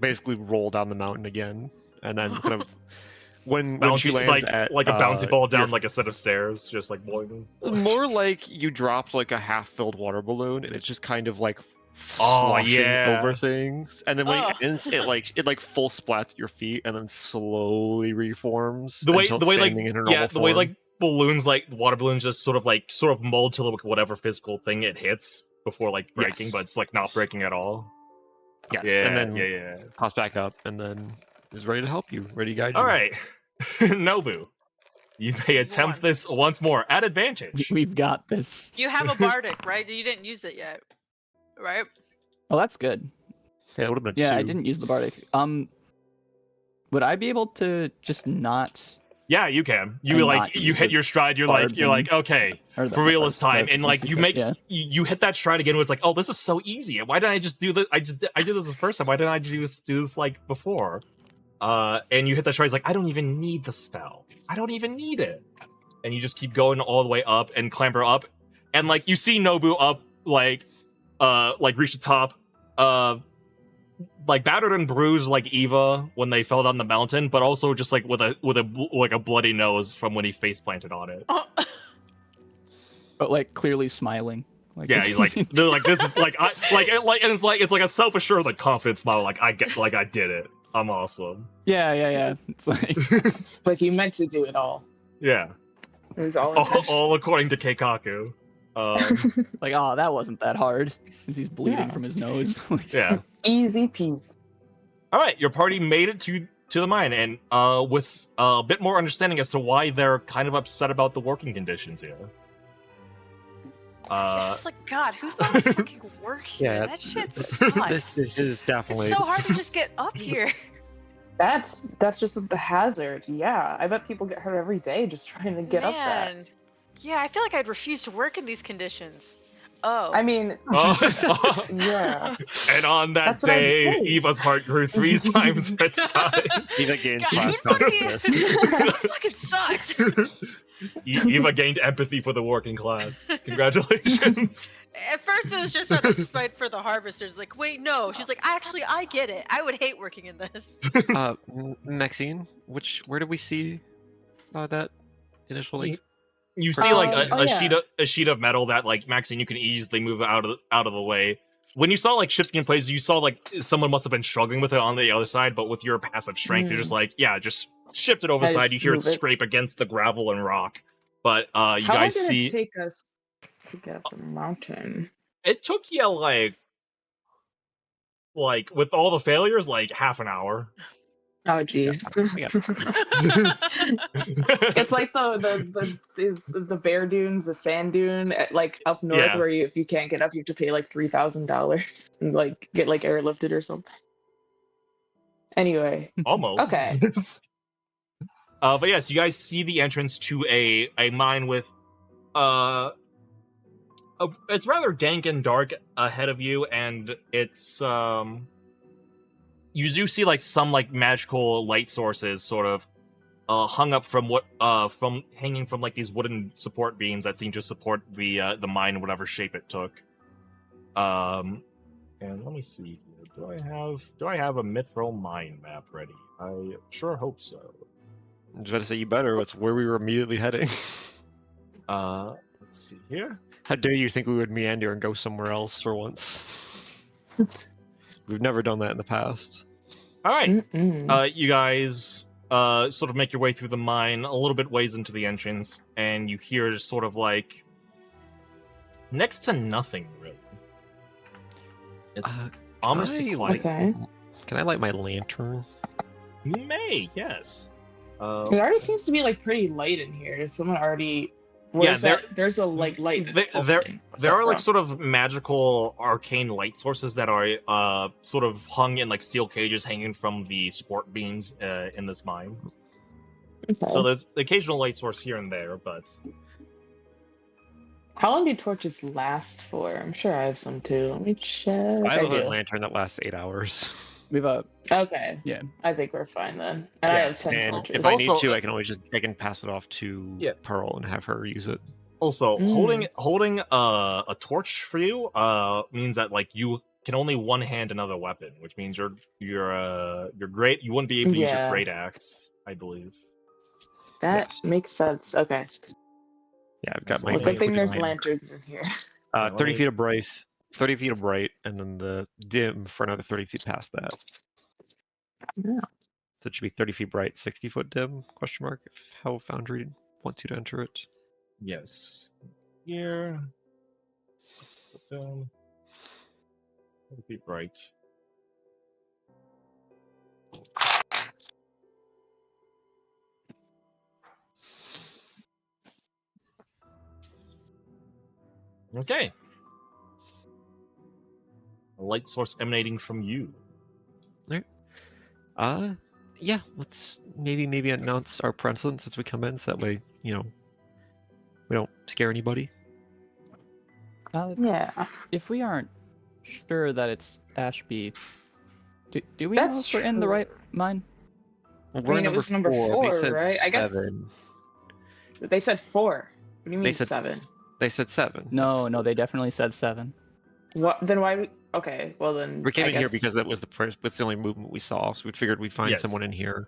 basically roll down the mountain again, and then kind of when she Bouncy, lands at like a bouncy ball down your- like a set of stairs, just like boing. more like you dropped like a half-filled water balloon, and it's just kind of like Oh, sloshing yeah. over things, and then when Oh. it ends, it like full splats at your feet, and then slowly reforms. The way until the it's way like standing in her normal the way form. like balloons like water balloons just sort of mold to look whatever physical thing it hits before like breaking, Yes. but it's like not breaking at all. yes, Yeah, and then yeah. pops back up, and then is ready to help you, ready to guide you. All right, Nobu, you may attempt One. this once more at advantage. we've got this. You have a bardic, right? You didn't use it yet, right? Oh, that's good. Yeah, it would have been Yeah, two. I didn't use the bardic. Would I be able to just not? Yeah, you can. You And like not you use hit the your stride. You're barbs like okay, Or the, for real the- this time, the and like fancy you stuff, make yeah. you hit that stride again. Where it's like, oh, this is so easy. Why didn't I just do this? I did this the first time. Why didn't I do this like before? And you hit that stride. It's like I don't even need the spell. I don't even need it. And you just keep going all the way up and clamber up, and like you see Nobu up like reach the top, like battered and bruised like Eva when they fell down the mountain, but also just like with a bloody nose from when he face planted on it. Oh. But like clearly smiling. Like, Yeah, he's like they're like this is like I like and it's like a self assured like confident smile like I did it. I'm awesome. yeah. It's like It's like you meant to do it all. Yeah, It was all all, intentional. all according to Keikaku. like, oh, that wasn't that hard. As he's bleeding Yeah. from his nose. Like, Yeah. Easy peasy. All right, your party made it to the mine, and with a bit more understanding as to why they're kind of upset about the working conditions here. Yeah, it's like, God, who thought to fucking work here? Yeah. That shit sucks. This is definitely It's so hard to just get up here. That's just the hazard. Yeah, I bet people get hurt every day just trying to get up that. Man. Yeah, I feel like I'd refuse to work in these conditions. Oh. I mean, Oh. yeah. And on that That's what I'm day, saying. Eva's heart grew 3 times its size. Eva gains God, class who fucking- consciousness. This fucking sucks. Eva gained empathy for the working class. Congratulations. At first, it was just out of spite for the harvesters. Like, wait, no. She's like, actually, I get it. I would hate working in this. Maxine, where did we see that initial like? You see like Oh, yeah. a sheet of metal that like Maxine you can easily move out of the way. When you saw like shifting in place, you saw like someone must have been struggling with it on the other side, but with your passive strength, you're just like, yeah, just shift it over I the side. just You hear it move it. scrape against the gravel and rock. But you How long guys did see it take us to get up the mountain? it took you like with all the failures, like half an hour. Oh, geez. Yeah. It's like the bear dunes, the sand dune, like up north, Yeah. where if you can't get up, you have to pay like $3,000 and like get like airlifted or something. Anyway, Almost. Okay. But yes, you guys see the entrance to a mine with it's rather dank and dark ahead of you, and it's you do see like some like magical light sources sort of hung up from from hanging from like these wooden support beams that seem to support the mine in whatever shape it took. And let me see here. Do I have a Mithril mine map ready? I sure hope so. I was about to say you better. That's where we were immediately heading. Let's see here. How dare you think we would meander and go somewhere else for once? We've never done that in the past. All right. Mm-mm. You guys sort of make your way through the mine a little bit ways into the entrance, and you hear just sort of like next to nothing really. It's ominously I quiet. Okay. Can I light my lantern? You may, yes. It already seems to be like pretty light in here. Is someone already? Where's Yeah, that? There's a like light. That's there- pulsing. What's There that are like from? sort of magical arcane light sources that are sort of hung in like steel cages hanging from the support beams in this mine. Okay. So there's the occasional light source here and there, but How long do torches last for? I'm sure I have some too. Let me check. I have a do. lantern that lasts 8 hours. We've Okay. Yeah. I think we're fine then. And I have 10 and torches. if I need Also- to, I can pass it off to Yeah. Pearl and have her use it. also Mm. holding a torch for you means that like you can only one hand another weapon, which means you're great. You wouldn't be able to use your Yeah. great axe, I believe. That Yes. makes sense. Okay. Yeah, I've got That's my. Well, good thing there's my- lanterns in here. 30 feet of brace, 30 feet of bright, and then the dim for another 30 feet past that. Yeah. So it should be 30 feet bright, 60 foot dim? Question mark. How Foundry wants you to enter it. Yes. Here. 6 foot down. It'll be bright. Okay. A light source emanating from you. Yeah. Let's maybe announce our presence as we come in, so that way we don't scare anybody. Yeah. If we aren't sure that it's Ashby, do we know That's if we're in the true. right mine? Well, I mean, it was number 4, They said right? I guess 7. they said 4. What do you mean They said 7? They said 7. No, they definitely said 7. What? Then why? Okay. Well then. We came I in here guess- because that was the only movement we saw, so we figured we'd find Yes. someone in here,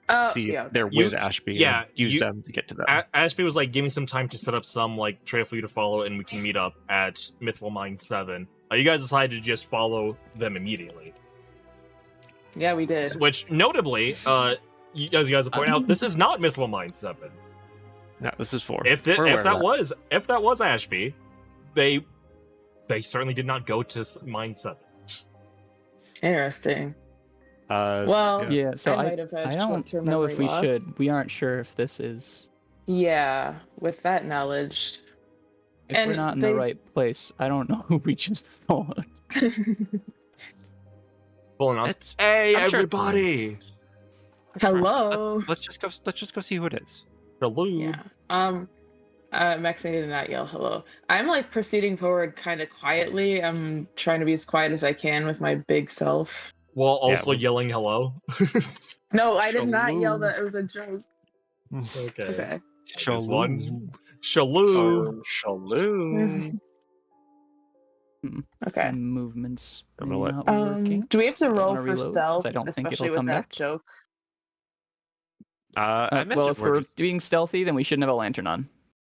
Oh, see yeah. if they're You- with Ashby, yeah, and use you- them to get to them. Ashby was like, give me some time to set up some like trail for you to follow, and we can meet up at Mythful Mine 7. You guys decided to just follow them immediately. Yeah, we did. Which, notably, as you guys have pointed out, this is not Mythful Mine 7. No, this is 4. If We're aware of that was Ashby, they certainly did not go to Mine 7. Interesting. Well, Yeah, so I might have had I don't short-term know if memory we loss. should. We aren't sure if this is. Yeah, with that knowledge. If we're And not in they- the right place, I don't know who we just followed. Full announce. It's- Hey, I'm sure- everybody! Hello. let's just go see who it is. Hello. Yeah. Maxine did not yell hello. I'm like proceeding forward kind of quietly. I'm trying to be as quiet as I can with my big self. While also we- yelling hello. No, I did not yell Shalom. that. It was a joke. Okay. Okay. There's one. Shaloo. Shalom. Okay. And movements I'm gonna let- not working. Do we have to don't roll wanna for reload, 'cause stealth? I don't think especially it'll with come that back. joke. I meant Well, to if we're word being stealthy, then we shouldn't have a lantern on.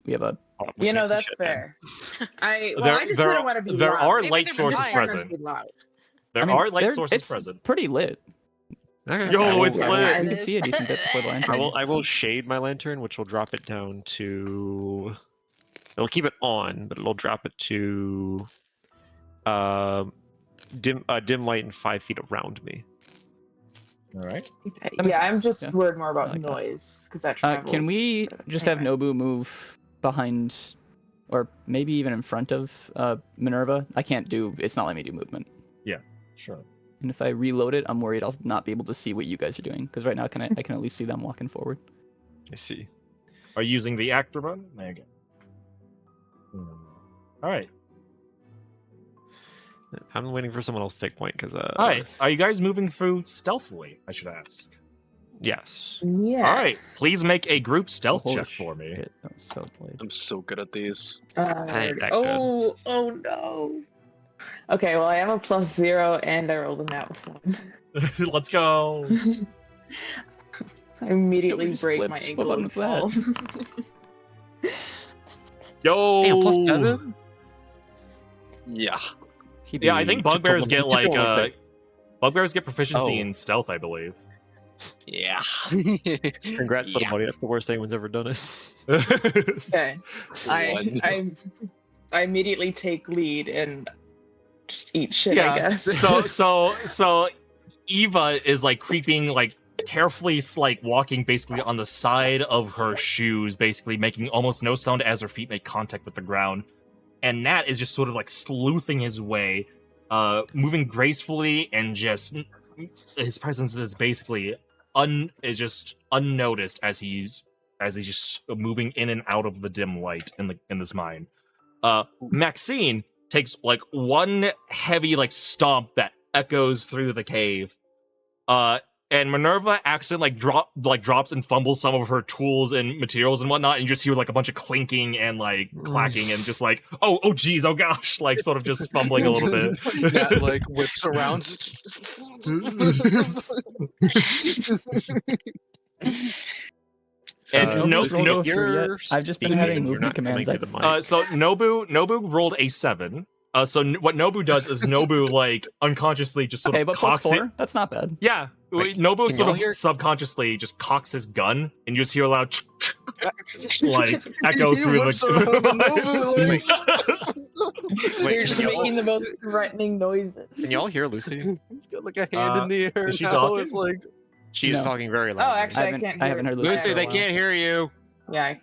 We have a. we You know, can't see that's shit, man. fair. I There- just there didn't are- want to be there loud. are Maybe light they're sources behind. present. Be loud. There I mean, are light there- sources it's present. pretty lit. Okay. Yo, I will- it's I will- lit. We can see a decent bit before the lantern. I will shade my lantern, which will drop it down to. It'll keep it on, but it'll drop it to dim light and 5 feet around me. All right. Okay, That makes yeah, I'm sense. just Yeah. worried more I about like that. noise because that travels. Can we just have Anyway. Nobu move behind, or maybe even in front of Minerva? I can't do. It's not letting me do movement. Sure. And if I reload it, I'm worried I'll not be able to see what you guys are doing. Because right now, I can at least see them walking forward. I see. Are you using the actor button? There you go. All right. I'm waiting for someone else to take point because. All right. Are you guys moving through stealthily? I should ask. Yes. Yes. All right. Please make a group stealth Holy check for me. shit, that was so played. I'm so good at these. I ain't that good. Oh no. Okay, well I have a +0 and I rolled a nat 1. Let's go. I immediately Nobody's break my flips. ankle What and button fall. Yo. Damn, +7? Yeah. Yeah, I think bugbears get like bugbears get proficiency Oh. in stealth, I believe. Yeah. Congrats, little Yeah. buddy. That's the worst anyone's ever done it. Okay. One. I immediately take lead and just eat shit, I Yeah. guess. So Eva is like creeping, like carefully, like walking basically on the side of her shoes, basically making almost no sound as her feet make contact with the ground. And Nat is just sort of like sleuthing his way, moving gracefully, and just his presence is basically is just unnoticed as he's just moving in and out of the dim light in this mine. Maxine takes like one heavy like stomp that echoes through the cave. And Minerva accidentally drops and fumbles some of her tools and materials and whatnot, and you just hear like a bunch of clinking and like clacking and just like oh geez, oh gosh, like sort of just fumbling a little bit. That like whips around. And no, Lucy, no, go through yet? I've just been speaking, having you're movement not coming commands. to the mic. so Nobu rolled a 7. What Nobu does is Nobu like unconsciously just sort Okay, of but plus cocks it. 4? That's not bad. Yeah, Wait, Nobu can sort y'all of hear- subconsciously just cocks his gun, and you just hear a loud like echo He through whips around the You're Wait, just can y'all- making the most threatening noises. Can y'all hear Lucy? He's got like a hand in the air. is she now. talking? It's like She is No. talking very Oh, loud. actually, I can't I hear haven't heard it. Lucy. Lucy, for a they while. can't hear you. Yeah.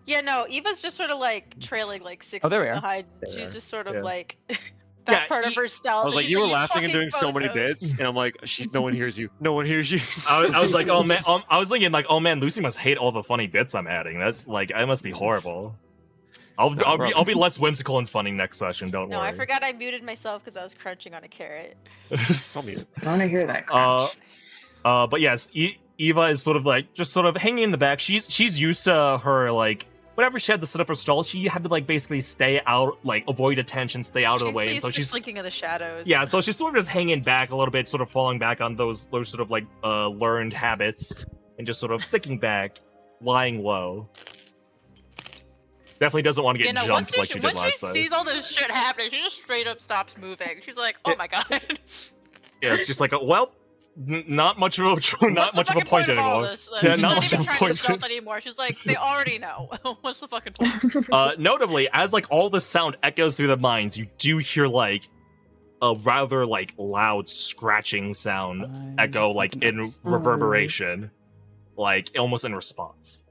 Yeah, no, Eva's just sort of like trailing like 6 Oh, there we feet are. behind. There we She's are. just sort of Yeah. like Yeah, that's part of her stealth. I was like, She's you were laughing and doing fucking so many bozos." bits, and I'm like, no one hears you. No one hears you. I was like, oh man, I was thinking like, oh man, Lucy must hate all the funny bits I'm adding. That's like, I must be horrible. I'll be less whimsical and funny next session. Don't No, worry. I forgot I muted myself because I was crunching on a carrot. I want to hear that. Crunch. But yes, Eva is sort of like just sort of hanging in the back. She's used to her like whenever she had to set up her stall, she had to like basically stay out, like avoid attention, stay out of the way, and so she's blinking in the shadows. yeah, so she's sort of just hanging back a little bit, sort of falling back on those sort of like learned habits, and just sort of sticking back, lying low. Definitely doesn't want to get jumped like she did last once time. she sees all this shit happening, she just straight up stops moving. She's like, "Oh my god." Yeah, it's just like, not much of a What's the fucking point of all anymore. this? Like, Yeah, she's not not much even of a trying point. to stealth anymore. She's like, they already know. What's the fucking point? Notably, as like all the sound echoes through the mines, you do hear like a rather like loud scratching sound echo, like in reverberation, like almost in response.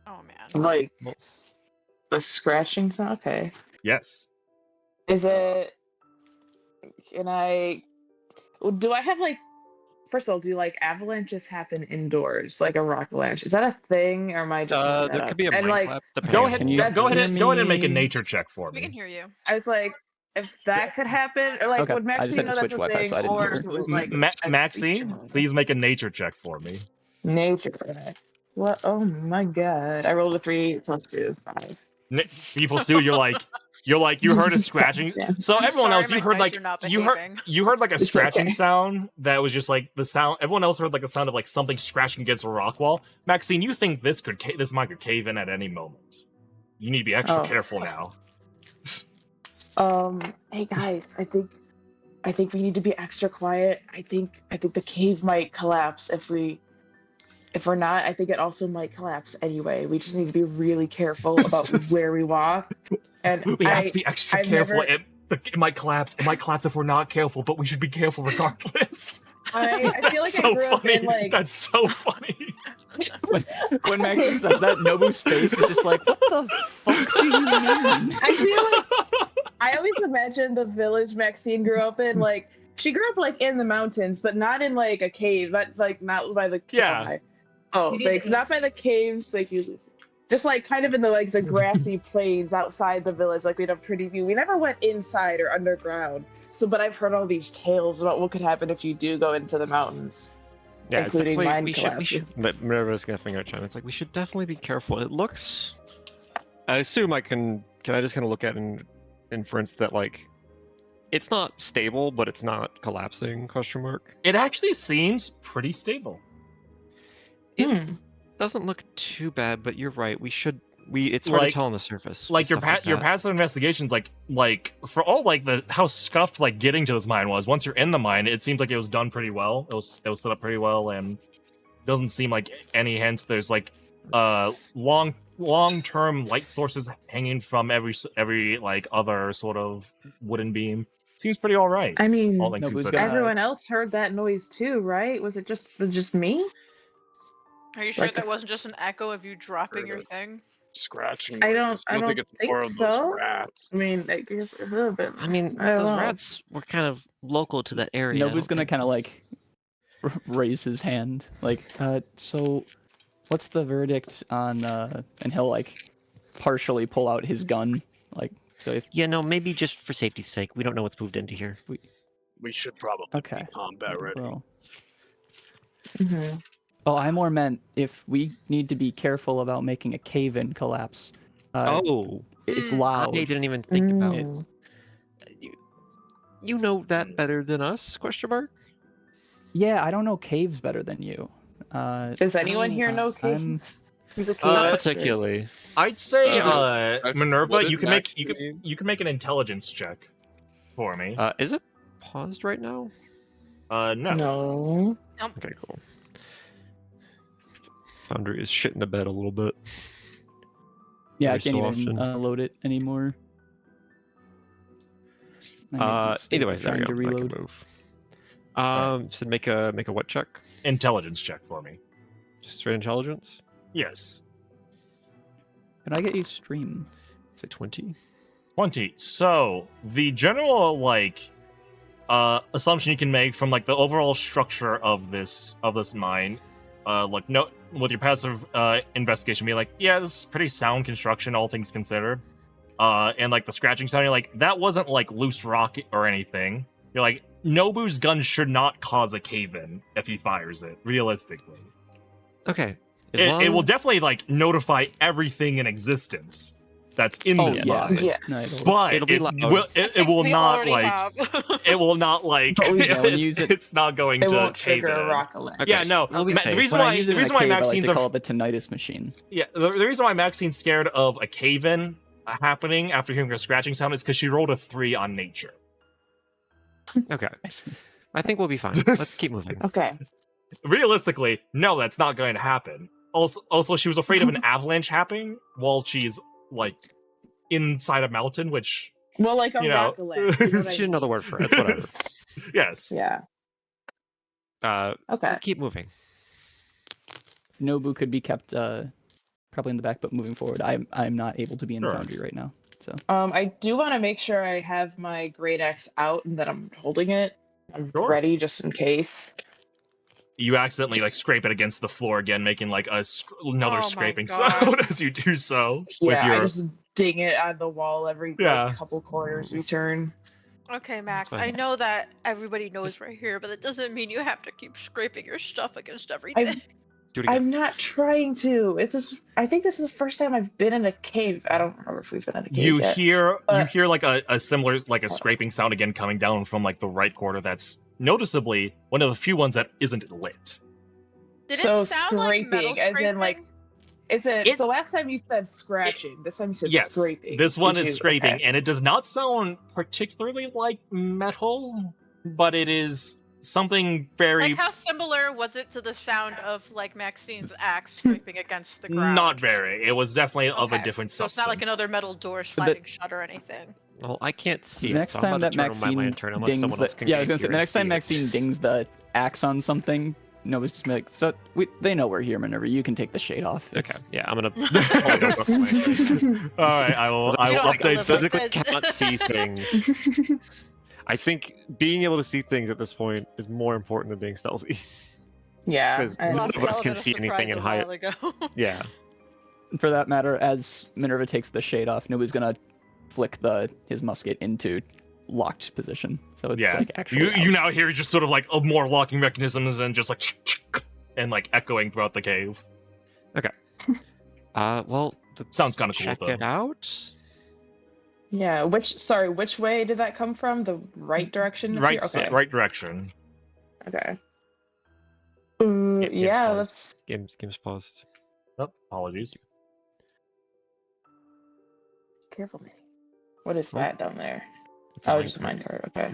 Oh man. Like the scratching sound. Okay. Yes. Is it? Can I? Do I have like? First of all, do like avalanches happen indoors, like a rock avalanche? Is that a thing, or am I just? making that There up? could be a and mind like, collapse. Go depending ahead. on- you Go ahead. hear Go ahead and make a me? nature check for We can me. hear you. I was like, if that could happen, or like, Okay, would I just Maxine had know to that's switch a Wi-Fi, thing, so I didn't or hear. if it was like Maxine, please make a nature check for me. nature. What? Oh my god! I rolled a 3 plus 2, 5. People Sue, you heard a scratching. Yeah. So everyone Sorry, else, you my heard dice like are not you heard behaving. like a It's scratching okay. sound that was just like the sound. Everyone else heard like the sound of like something scratching against a rock wall. Maxine, you think this might could cave in at any moment. You need to be extra Oh. careful now. Hey guys, I think we need to be extra quiet. I think the cave might collapse if we're not. I think it also might collapse anyway. We just need to be really careful about where we walk. And We have to be extra I've careful. never- It might collapse. It might collapse if we're not careful, but we should be careful regardless. I feel like That's so I grew up funny. in like That's so funny. When Maxine says that, Nobu's face is just like, what the fuck do you mean? I feel like I always imagined the village Maxine grew up in. Like she grew up like in the mountains, but not in like a cave. Not by the Yeah. Oh, thanks. Not by the caves. Thank you, Lucy. Just like kind of in the like the grassy plains outside the village. Like we had a pretty view. We never went inside or underground. So, but I've heard all these tales about what could happen if you do go into the mountains. Yeah, it's like, including we mind should. We collapse. should. But Minerva's gonna finger at China. It's like we should definitely be careful. It looks. I assume I can. Can I just kind of look at and inference that like, it's not stable, but it's not collapsing? Question mark. It actually seems pretty stable. It doesn't look too bad, but you're right. We should It's hard Like- to tell on the surface. with Like your stuff your that. passive investigations, like for all like the how scuffed like getting to this mine was. Once you're in the mine, it seems like it was done pretty well. It was set up pretty well, and doesn't seem like any hint. There's like long term light sources hanging from every like other sort of wooden beam. Seems pretty all right. I mean, all things Nobu's considered. gonna- everyone else heard that noise too, right? Was it just me? Are you sure Like that a s- wasn't just an echo of you dropping your Heard it. thing? Scratching. I noises. don't think it's think more of those so. rats. I mean, I guess a little bit. I mean, I don't those know. rats were kind of local to that area. I Nobu's don't gonna think- kind of like raise his hand, like, so what's the verdict on? And he'll like partially pull out his gun, like, so if Yeah, no, maybe just for safety's sake. We don't know what's moved into here. We should probably okay. be combat ready. Well, Mhm. oh, I more meant if we need to be careful about making a cave-in collapse. Oh, It's Mm. loud. I didn't even think about it. Mm. you know that better than us? Question mark. Yeah, I don't know caves better than you. Does anyone here know I'm- caves? Who's a cave Not expert? particularly. I'd say What Minerva, did you can Max make mean? you can make an intelligence check for me. Is it paused right now? No. No. Okay, cool. Foundry is shitting the bed a little bit. Yeah, I every can't so even often. load it anymore. I made a mistake Either way, there we trying go. to I can reload. move. So make a what check? Intelligence check for me. Just straight intelligence. Yes. Can I get a stream? Say 20. 20. So the general like assumption you can make from like the overall structure of this mine, like no with your passive investigation be like, yeah, this is pretty sound construction, all things considered. And like the scratching sound, you're like, that wasn't like loose rock or anything. You're like, Nobu's gun should not cause a cave-in if he fires it, realistically. Okay. It will definitely like notify everything in existence that's in Oh, this yeah. mine. Yeah. No, it'll- But It'll be it loud. will it will We not already like have. it will not like Oh, yeah, when you use it- it's not going It to won't cave trigger a in. rock alert. Okay. Yeah, no. We'll be the safe. reason When I why use the it in a reason why cave, I like Maxine's to call it the tinnitus machine. yeah the reason why Maxine's scared of a cave in happening after hearing a scratching sound is because she rolled a 3 on nature. Okay. I think we'll be fine. Let's keep moving. Okay. Realistically, no, that's not going to happen. Also, she was afraid of an avalanche happening while she's like inside a mountain, which Well, like a You know. rock alert. You know what I Just another mean? word for it. It's whatever. yes. Yeah. Okay. Let's keep moving. Nobu could be kept probably in the back, but moving forward, I'm not able to be in Sure. Foundry right now. So I do want to make sure I have my great axe out and that I'm holding it. I'm Sure. ready just in case. You accidentally like scrape it against the floor again, making like another Oh my scraping God. sound as you do so. with Yeah, your I just ding it on the wall every Yeah. like, couple corners we turn. Okay, Max, fine. I know that everybody knows right here, but it doesn't mean you have to keep scraping your stuff against everything. Do it again. I'm not trying to. I think this is the first time I've been in a cave. I don't remember if we've been in a cave you yet. hear But- like a similar like a scraping sound again coming down from like the right corner. That's noticeably one of the few ones that isn't lit. Did So it sound like metal scraping, as in, like, scraping? Is it, It- so last time you said scratching. This time you said Yes, scraping. this one Did is you- scraping, okay. and it does not sound particularly like metal, but it is something very Like how similar was it to the sound of like Maxine's axe scraping against the ground? not very. It was definitely of a Okay, different So it's substance. not like another metal door sliding shut or anything. Well, I can't see next it. So I'm time about that to turn on my Maxine lantern unless dings someone the else can yeah, I was get gonna say here the and next time see it. Maxine dings the axe on something, Nova's just like, so they know we're here, Minerva. You can take the shade off. Okay. It's- Yeah, I'm gonna. All right, I will. I You will don't have to update live this. like Physically this. cannot see things. I think being able to see things at this point is more important than being stealthy. Yeah. Because I- none of us can Elevator see anything surprise in a high. while ago. Yeah. For that matter, as Minerva takes the shade off, Nova's gonna flick his musket into locked position. So it's Yeah. like actually You out. now hear just sort of like a more locking mechanisms and just like and like echoing throughout the cave. Well, let's Sounds kinda cool, check though. it out. yeah. Which way did that come from? The right direction? up Right, here? Okay. right direction. Okay. game's Yeah, paused. let's. Game's paused. Oh, apologies. careful, Manny. What is Oh. that down there? It's a Oh, mine just a cart. minecart. Okay.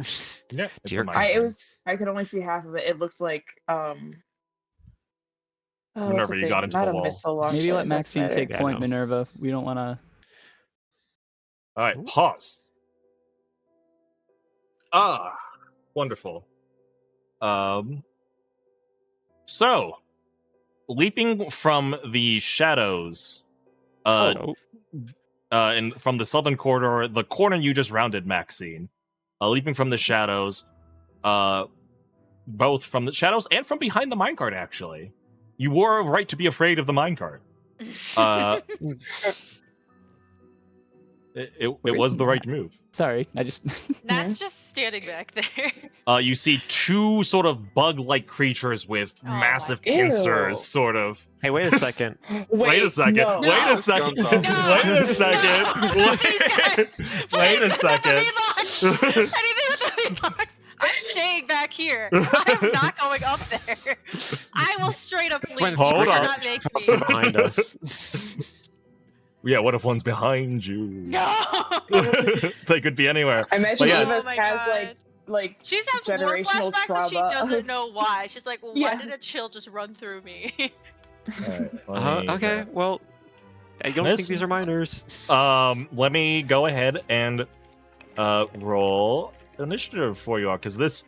Yeah, it's Dear a God. minecart. I could only see half of it. It looks like what's Minerva, the you thing? got into Not the a wall. missile launcher. Maybe let it doesn't Maxine matter. take Yeah, I point, know. Minerva. We don't want to. All right, pause. Ah, wonderful. So, leaping from the shadows, Oh, and from the southern corridor, the corner you just rounded, Maxine, leaping from the shadows, both from the shadows and from behind the minecart. Actually, you were right to be afraid of the minecart. It Where was is the right move. Sorry, I just. Nat's just standing back there. You see two sort of bug-like creatures with Oh my massive God. pincers, Ew. sort of. hey, wait a second. Wait a second. No. Wait a No. second. No. Wait a second. No. These guys. Wait a Please, second. Anything with the meat box. I'm staying back here. I'm not going up there. I will straight up leave. When Hold You on. cannot make From me. behind us. Yeah, what if one's behind you? No. They could be anywhere. I imagine yeah, Oh Eva's my has God. like She's had more generational flashbacks and she trauma. doesn't know why. She's like, well, why Yeah. did a chill just run through me? Okay, well, I don't Miss- think these are miners. Let me go ahead and roll initiative for you all, because this they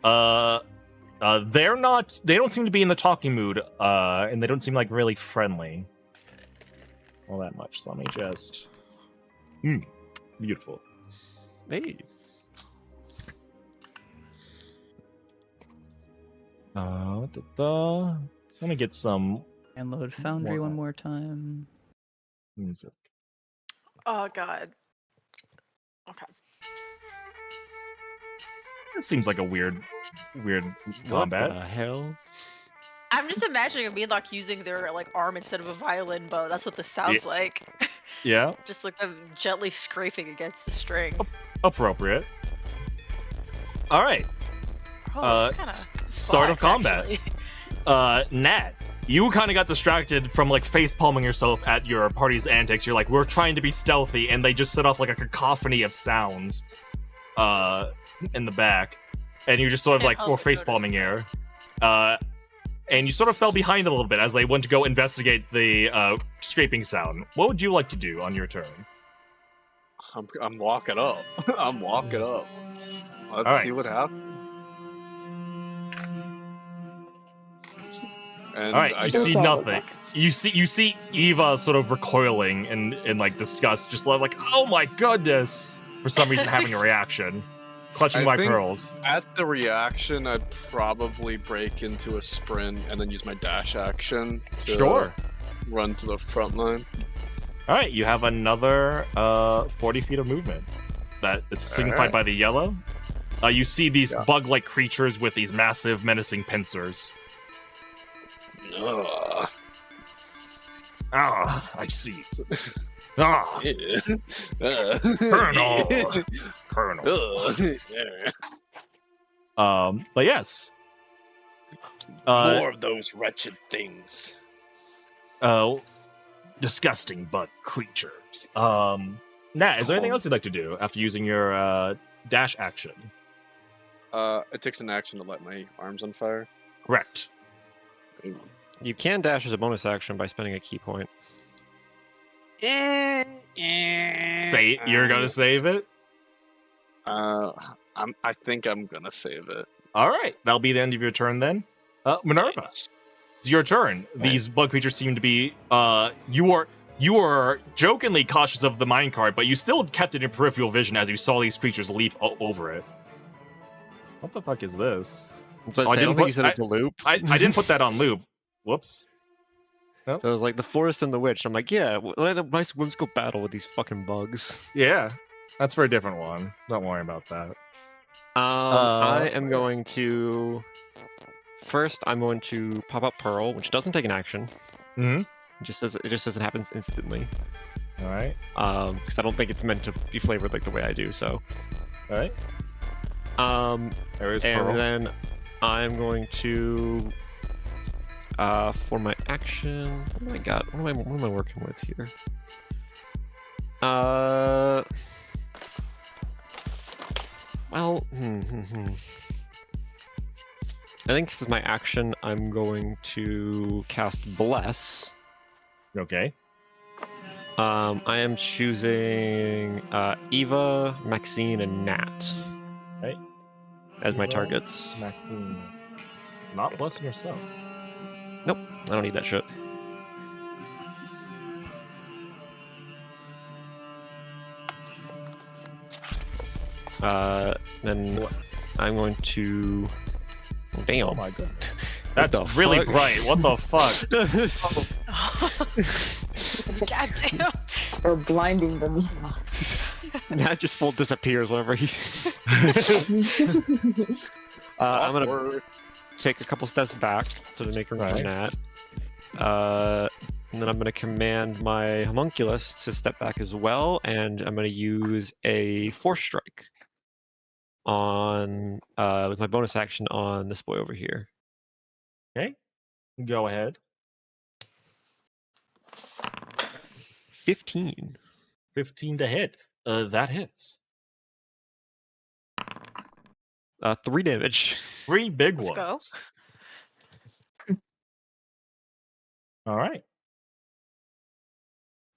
don't seem to be in the talking mood, and they don't seem like really friendly all that much. So let me just beautiful. Hey, Let me get some And load Foundry More one like- more time. music. Oh God. Okay. This seems like a weird what combat. the hell? I'm just imagining a Meadlock using their like arm instead of a violin bow. That's what this sounds like. Yeah, Just like them gently scraping against the string. appropriate. All right. Oh, this kinda start of spots, combat. actually. Nat, you kind of got distracted from like face palming yourself at your party's antics. You're like, we're trying to be stealthy, and they just set off like a cacophony of sounds in the back, and you just sort of Can't like help were but face palming here. And you sort of fell behind a little bit as they went to go investigate the scraping sound. What would you like to do on your turn? I'm walking up. I'm walking up. Let's Alright. see what happens. And All right, I you It see was all the nothing. buckets. You see Eva sort of recoiling in like disgust, just like, oh my goodness, for some reason having a reaction, clutching I my think- pearls. At the reaction, I'd probably break into a sprint and then use my dash action to Sure. run to the front line. All right, you have another 40 feet of movement. That it's signified Alright. by the yellow. You see these Yeah. bug-like creatures with these massive, menacing pincers. Ugh. Ah, I see. Ah, Colonel. Colonel. But yes. More of those wretched things. Disgusting bug creatures. Nat, is there anything else you'd like to do after using your dash action? It takes an action to light my arms on fire. Correct. You can dash as a bonus action by spending a key point. Say you're gonna save it. I think I'm gonna save it. All right, that'll be the end of your turn then. Minerva, it's your turn. Right. These bug creatures seem to be. You are jokingly cautious of the minecart, but you still kept it in peripheral vision as you saw these creatures leap over it. What the fuck is this? So I I didn't don't think put- you said it's a loop. I didn't put that on loop. Whoops. So it was like the forest and the witch. I'm like, yeah, let's go battle with these fucking bugs. Yeah, that's for a different one. Don't worry about that. I am going to first. I'm going to pop up Pearl, which doesn't take an action. Mhm. It just says it happens instantly. All right. Because I don't think it's meant to be flavored like the way I do. So, All right. There is and Pearl. then I'm going to for my action. What do I got? What am I working with here? Well, I think for my action, I'm going to cast Bless. Okay. I am choosing Eva, Maxine, and Nat Right. as my Eva, targets. Maxine. Not blessing yourself. Nope, I don't need that shit. Then Bless. I'm going to. Oh, damn. Oh my goodness. What That's the really fuck? bright. What the fuck? God damn. Or blinding them. Nat just full disappears whenever he. I'm gonna Awkward. take a couple steps back to make room for Right. Nat. And then I'm gonna command my homunculus to step back as well, and I'm gonna use a force strike on with my bonus action on this boy over here. Go ahead. 15. 15 to hit. That hits. 3 damage. 3 big Let's go. ones. All right.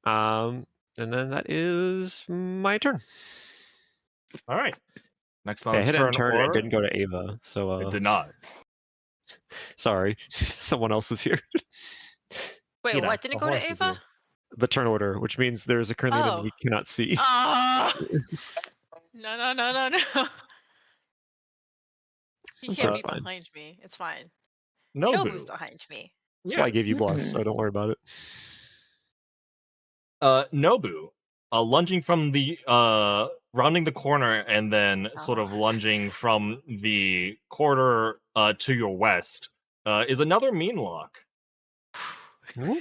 And then that is my turn. All right. Next on Yeah, I hit turn end turn. order. It didn't go to Ava, so It did not. sorry, someone else is here. Wait, Ida, what? Didn't the go to horse is Ava? here. The turn order, which means there's a currently that Oh. we cannot see. Ah! No. He It's can't be fine. behind me. It's fine. Nobu. Nobu's behind me. That's why I gave you Yes. bless, so don't worry about it. Nobu, lunging from the rounding the corner and then sort of lunging from the corner to your west is another mean lock. Ooh.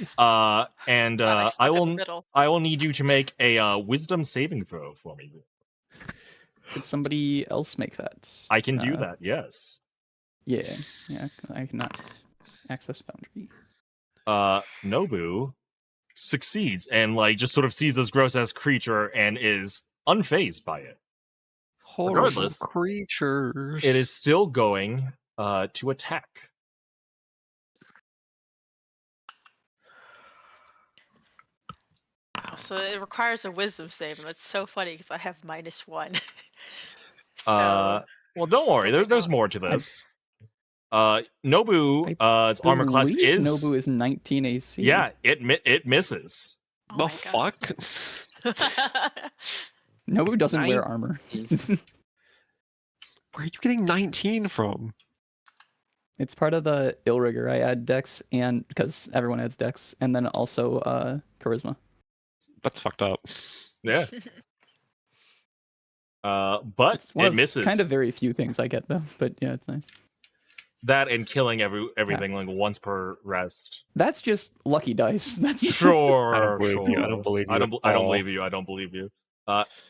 And God, I stuck I in the will middle. need you to make a wisdom saving throw for me. Could somebody else make that? I can do Uh, that. Yes. Yeah, I cannot access Foundry. Nobu succeeds and like just sort of sees this gross ass creature and is unfazed by it. Horrible Regardless, creatures. It is still going to attack. Oh, so it requires a wisdom save, and that's so funny because I have -1. Well, don't worry. Oh my There's God. more to this. Nobu's armor class Believe is Nobu is 19 AC. yeah. It misses. Oh The my God. fuck? Nobu doesn't wear 19. armor. Where are you getting 19 from? It's part of the Illrigger. I add Dex, and because everyone adds Dex, and then also Charisma. That's fucked up. Yeah. But It's one it of misses. kind of very few things I get though. But yeah, it's nice. That and killing everything like once per rest. That's just lucky dice. That's Sure. I don't believe sure. you. I don't believe you. I don't at all. believe you. I don't believe you.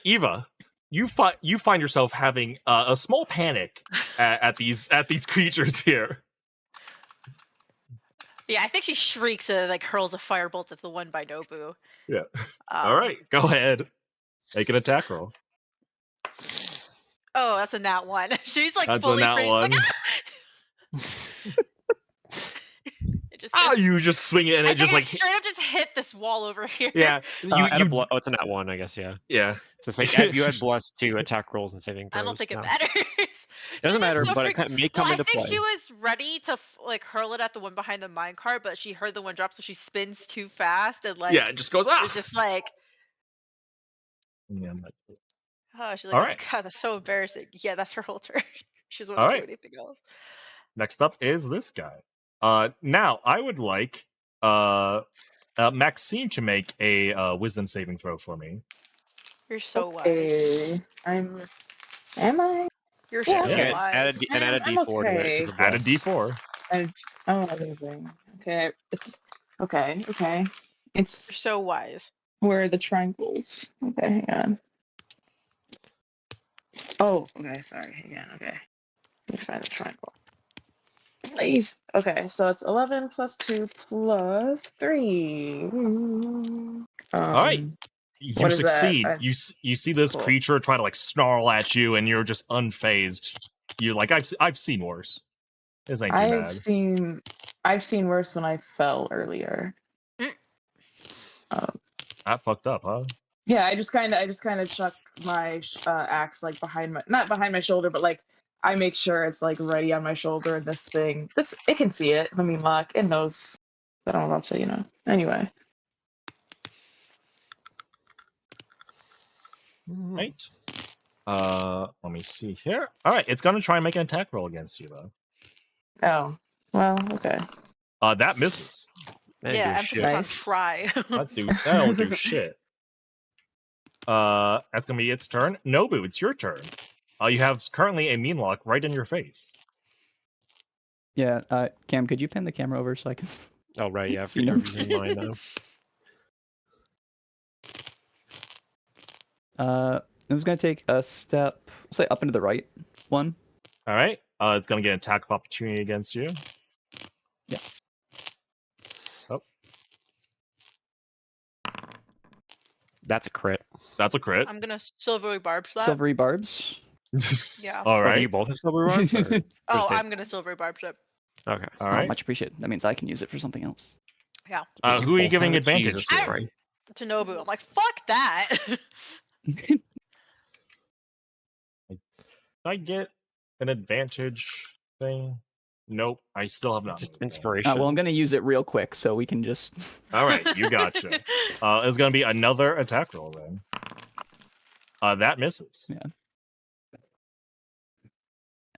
Eva, you find yourself having a small panic at these creatures here. Yeah, I think she shrieks and like hurls a firebolt at the one by Nobu. Yeah. All right, go ahead. Make an attack roll. Oh, that's a nat 1. She's like That's a fully nat freaked, 1. like, it just Ah, hit- you just swing it and I it just think like it straight up just hit this wall over here. yeah. Oh, You it's a nat 1, I guess, yeah. yeah. So it's like you had blessed to attack rolls and saving throws. I don't think it no. matters. It doesn't She's just matter, so but freaked- it may come Well, I into think play. she was ready to like hurl it at the one behind the minecart, but she heard the one drop, so she spins too fast and like Yeah, it just goes ah. it's just like Yeah, oh, she's like, All oh, right. God, that's so embarrassing. Yeah, that's her whole turn. She doesn't All want to right. do anything else. Next up is this guy. Now I would like Maxine to make a wisdom saving throw for me. You're so wise. Okay. Am I? You're Yeah, so okay. wise. Add a I'm D4 to it. okay. 'cause of Add a bless. D4. Oh, amazing. Okay, it's okay. You're It's so wise. where are the triangles? Okay, hang on. Oh, okay. Sorry. Hang on. Okay, let me find the triangle. Please. Okay, so it's 11 plus 2 plus 3. right. You What is that? succeed. You see this Cool. creature try to like snarl at you, and you're just unfazed. You're like, I've seen worse. This ain't too I've seen worse when I fell earlier. Mm. That fucked up, huh? Yeah, I just kind of chuck my axe like behind my, not behind my shoulder, but like I make sure it's like ready on my shoulder. And this it can see it. I mean, luck, it knows that I'm about to, Anyway, Right. Let me see here. All right, it's gonna try and make an attack roll against you though. oh well, okay. That misses. That Yeah, ain't emphasis doing shit. on Nice. try. That don't do shit. That's gonna be its turn. Nobu, it's your turn. You have currently a mean lock right in your face. Yeah, Cam, could you pan the camera over so I can? Oh right, yeah. See For them. using mine now. I'm just gonna take a step, say up into the right one. All right. It's gonna get an attack of opportunity against you. Yes. That's a crit. That's a crit. I'm gonna silvery barb that. Silvery barbs. Yeah. All Oh, do right. you both have silver barbs? or just Oh, they- I'm gonna silvery barb that. Okay. All Oh, right. much appreciated. That means I can use it for something else. Yeah. Who are you both giving have it? advantage Jesus to? Christ. To Nobu. I'm like, fuck that. Did I get an advantage thing? Nope. I still have not. Just moved. inspiration. Well, I'm gonna use it real quick so we can just. All right, you gotcha. It's gonna be another attack roll then. That misses. Yeah.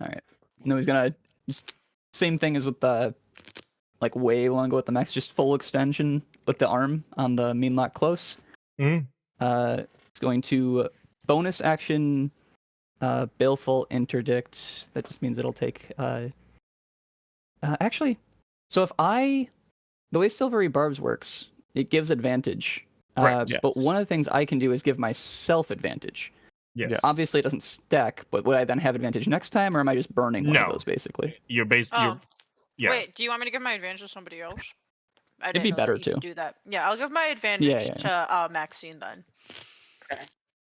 All right. No, he's gonna just same thing as with the like way long ago with the max, just full extension with the arm on the mean lock close. Mhm. It's going to bonus action, baleful interdict. That just means it'll take. Actually, so if the way silvery barbs works, it gives advantage. Right, yes. But one of the things I can do is give myself advantage. Yes. Obviously, it doesn't stack, but would I then have advantage next time, or am I just burning one of No. those basically? You're Oh. yeah. Wait, do you want me to give my advantage to somebody else? I It'd didn't be know that better you could to. do that. Yeah, I'll give my advantage yeah. to Maxine then. Okay.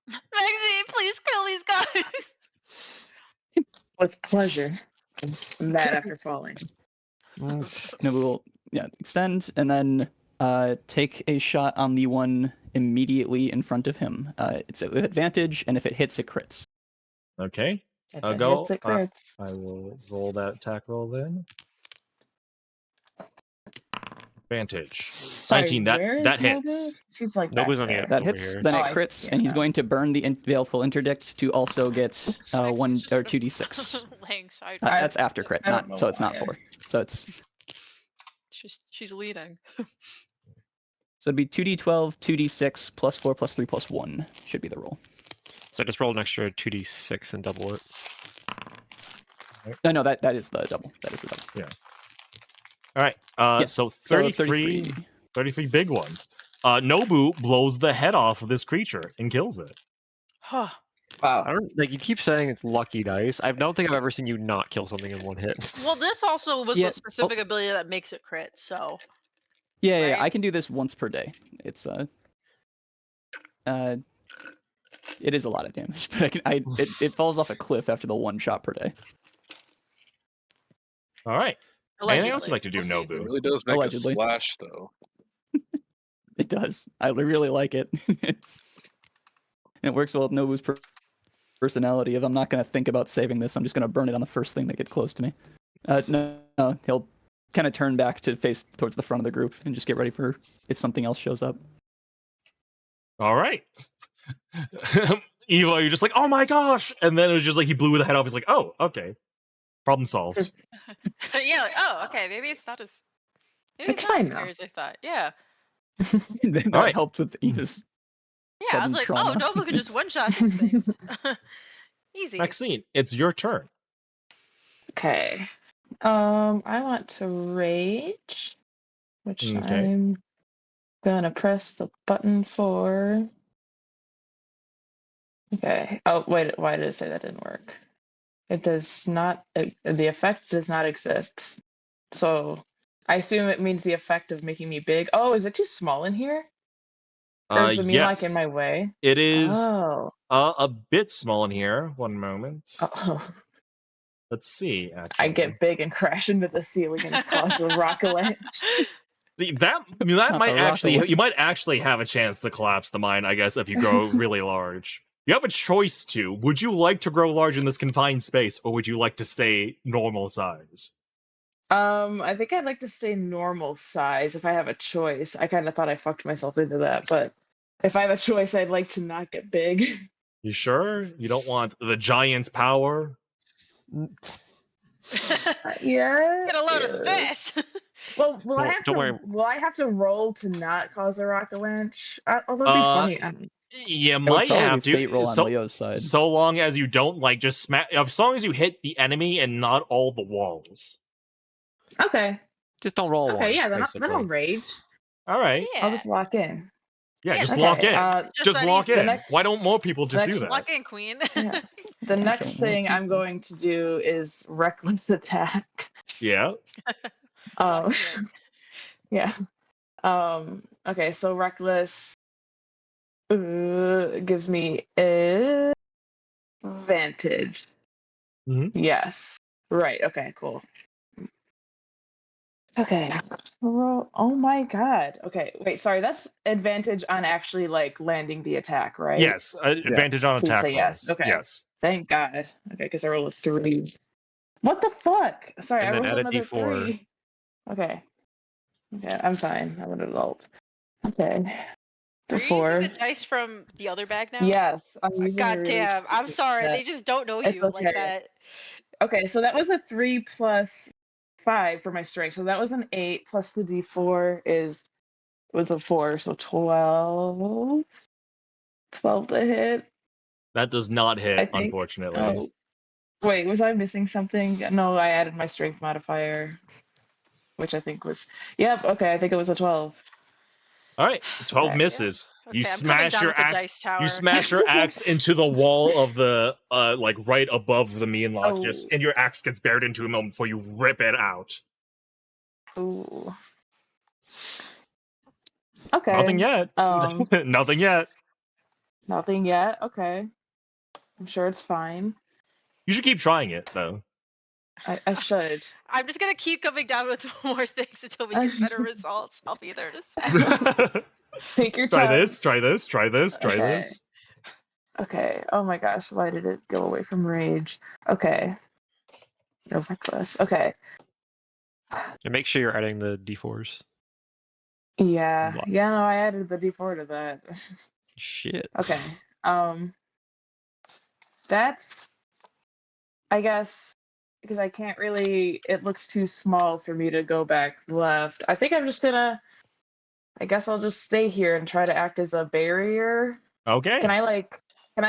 Maxine, please kill these guys. With pleasure. I'm mad after falling. No, we'll extend and then take a shot on the one immediately in front of him. It's with advantage, and if it hits, it crits. Okay. If I'll it go. hits, it crits. I will roll that attack roll then. Advantage. Sorry, 19. where That is hits. Nobu? He's like Nobu's back on the there. other- That Over hits, here. then Oh, it I crits, see, and he's yeah. going to burn the baleful interdict to also get one Maxine or just 2d6. laying side. That's after crit, I don't not so it's not know why. 4. So it's She's leading. so it'd be 2d12, 2d6 plus 4 plus 3 plus 1 should be the roll. So just roll an extra 2d6 and double it. No, that is the double. That is the double. All right. Yeah, So So 33 big ones. Nobu blows the head off of this creature and kills it. Huh. Wow. I don't like you keep saying it's lucky dice. I don't think I've ever seen you not kill something in one hit. Well, this also was Yeah, a specific ability that makes it crit, so. Yeah, Right. I can do this once per day. It's it is a lot of damage, but it falls off a cliff after the one shot per day. All right. Anything else Allegedly. you'd like to do, We'll see. It Nobu? really does make Allegedly. a splash, though. It does. I really like it. It works well with Nobu's personality of I'm not going to think about saving this. I'm just going to burn it on the first thing that gets close to me. No, he'll kind of turn back to face towards the front of the group and just get ready for if something else shows up. All right. Eva, you're just like, oh my gosh. And then it was just like he blew the head off. He's like, oh, okay. Problem solved. Yeah, like, oh, okay, maybe it's not as. Maybe It's not fine as now. scary as I thought. Yeah. that Alright. helped with Eva's Yeah, I sudden was like, trauma. oh, Nobu could just one shot these things. Easy. Maxine, it's your turn. Okay. I want to rage, which Okay. I'm gonna press the button for. Okay. Oh, wait. Why did it say that didn't work? It does not. The effect does not exist. So I assume it means the effect of making me big. Oh, is it too small in here? Or is the Milok in Yes, my way? it is Oh. a bit small in here. One moment. Oh. Let's see. I Actually, get big and crash into the ceiling and cause a rock avalanche. That might A actually rocket you might actually have a chance to collapse the mine. I guess if you grow really large, you have a choice to. Would you like to grow large in this confined space, or would you like to stay normal size? I think I'd like to stay normal size if I have a choice. I kind of thought I fucked myself into that, but if I have a choice, I'd like to not get big. You sure you don't want the giant's power? Yeah. Get a load of yeah. this. Well, Don't worry. will I have to roll to not cause a rock avalanche? Oh, that'd be Uh, funny. You It would might probably have be fate roll to. on So, Leo's side. so long as you don't like just smack. As long as you hit the enemy and not all the walls. Okay. Just don't roll one. Okay. Yeah. Then basically. I'll rage. All right. Yeah. I'll just lock in. Yeah, Yeah, just okay, lock in. just Just that lock easy. The in. next- Why don't more people just do next that? Lock in, queen. Yeah. The next don't know thing I'm people. going to do is reckless attack. Yeah. Um, Lock in. yeah. Okay, so reckless gives me advantage. Mhm. Yes. Right. Okay. Cool. Okay. Oh my god. Okay. Wait. Sorry. That's advantage on actually like landing the attack, right? Yes. Advantage on Please attack say yes. rolls. Okay. Yes. Thank God. Okay, because I rolled a 3. What the fuck? Sorry, And I then rolled add a another D4. 3. Okay. Okay, I'm fine. I'm an adult. Okay. Are The you 4. using the dice from the other bag now? Yes, I'm using a God really damn. I'm cheap sorry. set. They just don't know It's you like okay. that. Okay, so that was a 3 plus 5 for my strength. So that was an 8 plus the D4 was a 4, so 12. 12 to hit. That does not I hit, think. unfortunately. Oh. Wait, was I missing something? No, I added my strength modifier, which I think was. Yep, okay, I think it was a 12. All right. 12 Okay. misses. Okay, You I'm coming smash down your with the axe. dice tower. You smash your axe into the wall of the like right above the mean lock, just Oh. and your axe gets buried into a moment before you rip it out. Ooh. Okay. Nothing yet. Nothing yet. Nothing yet. Okay. I'm sure it's fine. You should keep trying it though. I should. I'm just gonna keep coming down with more things until we get better results. I'll be there to Take your Try time. this, try this, try this, try Okay. this. Okay. Oh my gosh, why did it go away from rage? Okay. No reckless. Okay. And make sure you're adding the D4s. Yeah. What? Yeah, no, I added the D4 to that. Shit. Okay. That's I guess because I can't really it looks too small for me to go back left. I think I'm just gonna I guess I'll just stay here and try to act as a barrier. Okay. Can I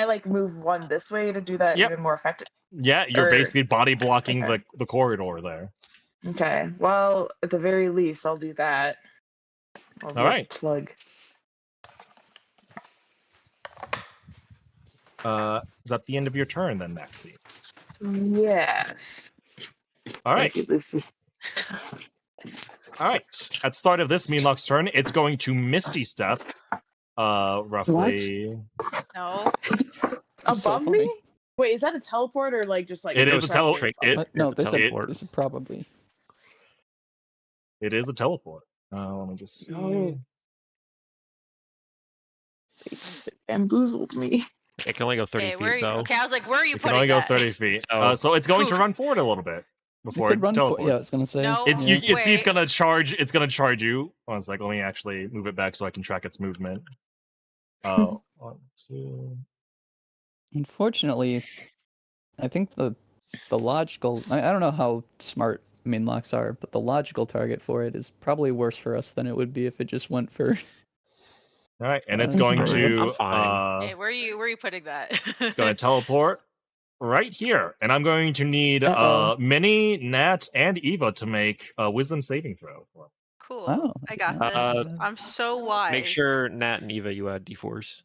like move one this way to do that Yep. even more effective? Yeah, you're Or- basically body blocking okay. the corridor there. Okay. Well, at the very least, I'll do that. I'll be All a right. Plug. Is that the end of your turn then, Maxie? Yes. All right. Thank you, Lucy. All right. At the start of this Meanlock's turn, it's going to Misty Step. Roughly. No. Above so me? funny. Wait, is that a teleport or like just like It is a pressure? tele- What? No, it's a there's a, teleport. there's a probably. It is a teleport. Let me just see. Oh. It bamboozled me. It can only go 30 Okay, feet where are you? though. Okay, I was like, where are you It can putting only go that? 30 feet. So- So it's going to Oof. run forward a little bit You before could it run teleports. yeah, I was gonna say. No. It's yeah. it's Wait. gonna charge. It's gonna charge you. One sec. Let me actually move it back so I can track its movement. 1, 2. Unfortunately, I think the logical. I don't know how smart main locks are, but the logical target for it is probably worse for us than it would be if it just went for. All right, and it's That's going fine. to. I'm fine. Hey, where are you putting that? It's going to teleport right here, and I'm going to need Uh-oh. Minnie, Nat, and Eva to make a Wisdom saving throw. Cool. Oh, I got Uh, this. I'm so wise. Make sure Nat and Eva you add D4s.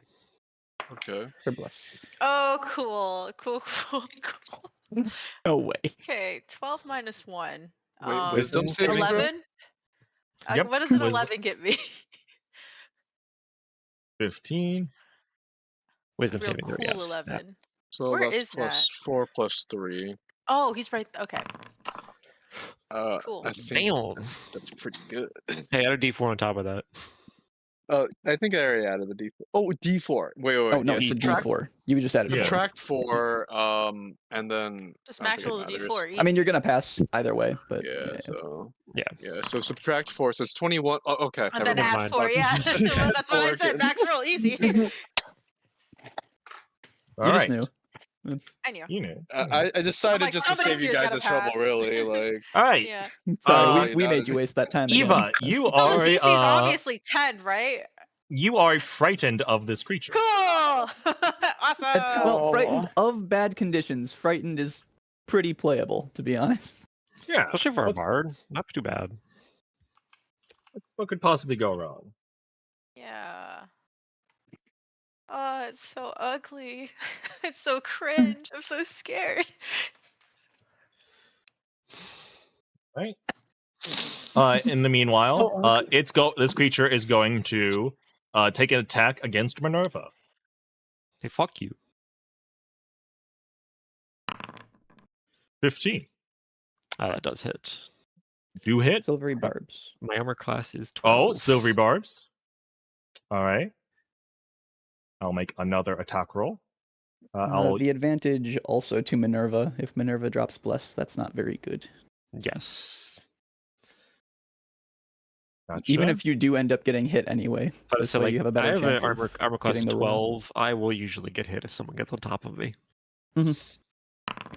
Okay. Bless. Oh, cool. Cool. No way. Okay, 12 minus 1. Wait, wisdom saving throw? 11? Yep, What does an wis- 11 get me? 15. Wisdom Real saving cool throw, yes. 11. So Where that's is plus 4 plus 3. Oh, he's right. Okay. Cool. I think Damn. that's pretty good. Hey, add a D4 on top of that. I think I already added the D4. Oh, D4. Wait. Oh no, yeah, it's a subtract, D4. You just added Yeah. 4. subtract 4, and then Just I don't max think it roll the matters. D4. I mean, you're gonna pass either way, but Yeah, so Yeah. so subtract 4, so it's 21. Oh, okay. and never then mind. add 4. Yeah, that's what I Four said. again. Max roll, easy. All you right. just knew. It's, I knew. You knew. I decided like, just to somebody save you here's guys gotta the trouble, pass. really. Like, All right. Yeah. sorry, Uh, we made you waste that time. again. Eva, you So the are DC is obviously 10, right? you are frightened of this creature. Cool. Awesome. Well, frightened Oh. of bad conditions. Frightened is pretty playable, to be honest. Yeah. Especially for a What's- bard. Not too bad. What could possibly go wrong? Yeah. Oh, it's so ugly. It's so cringe. I'm so scared. Right. In the meanwhile, So this creature is going to take an attack against Minerva. Hey, fuck you. 15. That does hit. Do hit. Silvery barbs. My armor class is 12. Oh, silvery barbs. All right. I'll make another attack roll. I'll The advantage also to Minerva. If Minerva drops Bless, that's not very good. Yes. gotcha. Even if you do end up getting hit anyway, But this so, way like, you have a I better have chance an of armor class getting of the roll. 12. I will usually get hit if someone gets on top of me.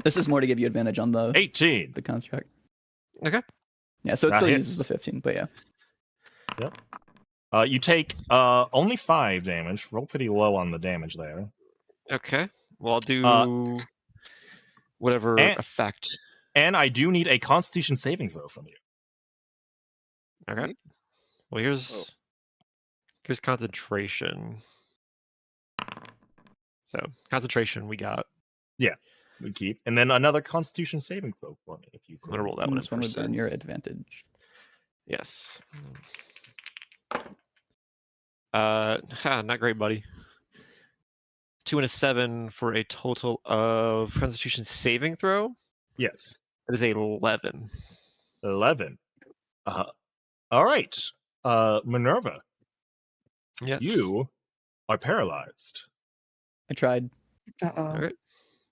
This is more to give you advantage on the 18. construct. Okay. Yeah, so it That still hits. uses the 15, but yeah. You take only 5 damage. Roll pretty low on the damage there. Okay. Well, I'll do whatever and- effect. And I do need a Constitution saving throw from you. Okay. Well, here's concentration. So concentration, we got. We keep, and then another Constitution saving throw for me if you I'm gonna could. roll that And one. this one would burn your advantage. Yes. Not great, buddy. 2 and a 7 for a total of Constitution saving throw. Yes, That is a 11. 11. All right, Minerva, Yeah. you are paralyzed. I tried. Uh-oh.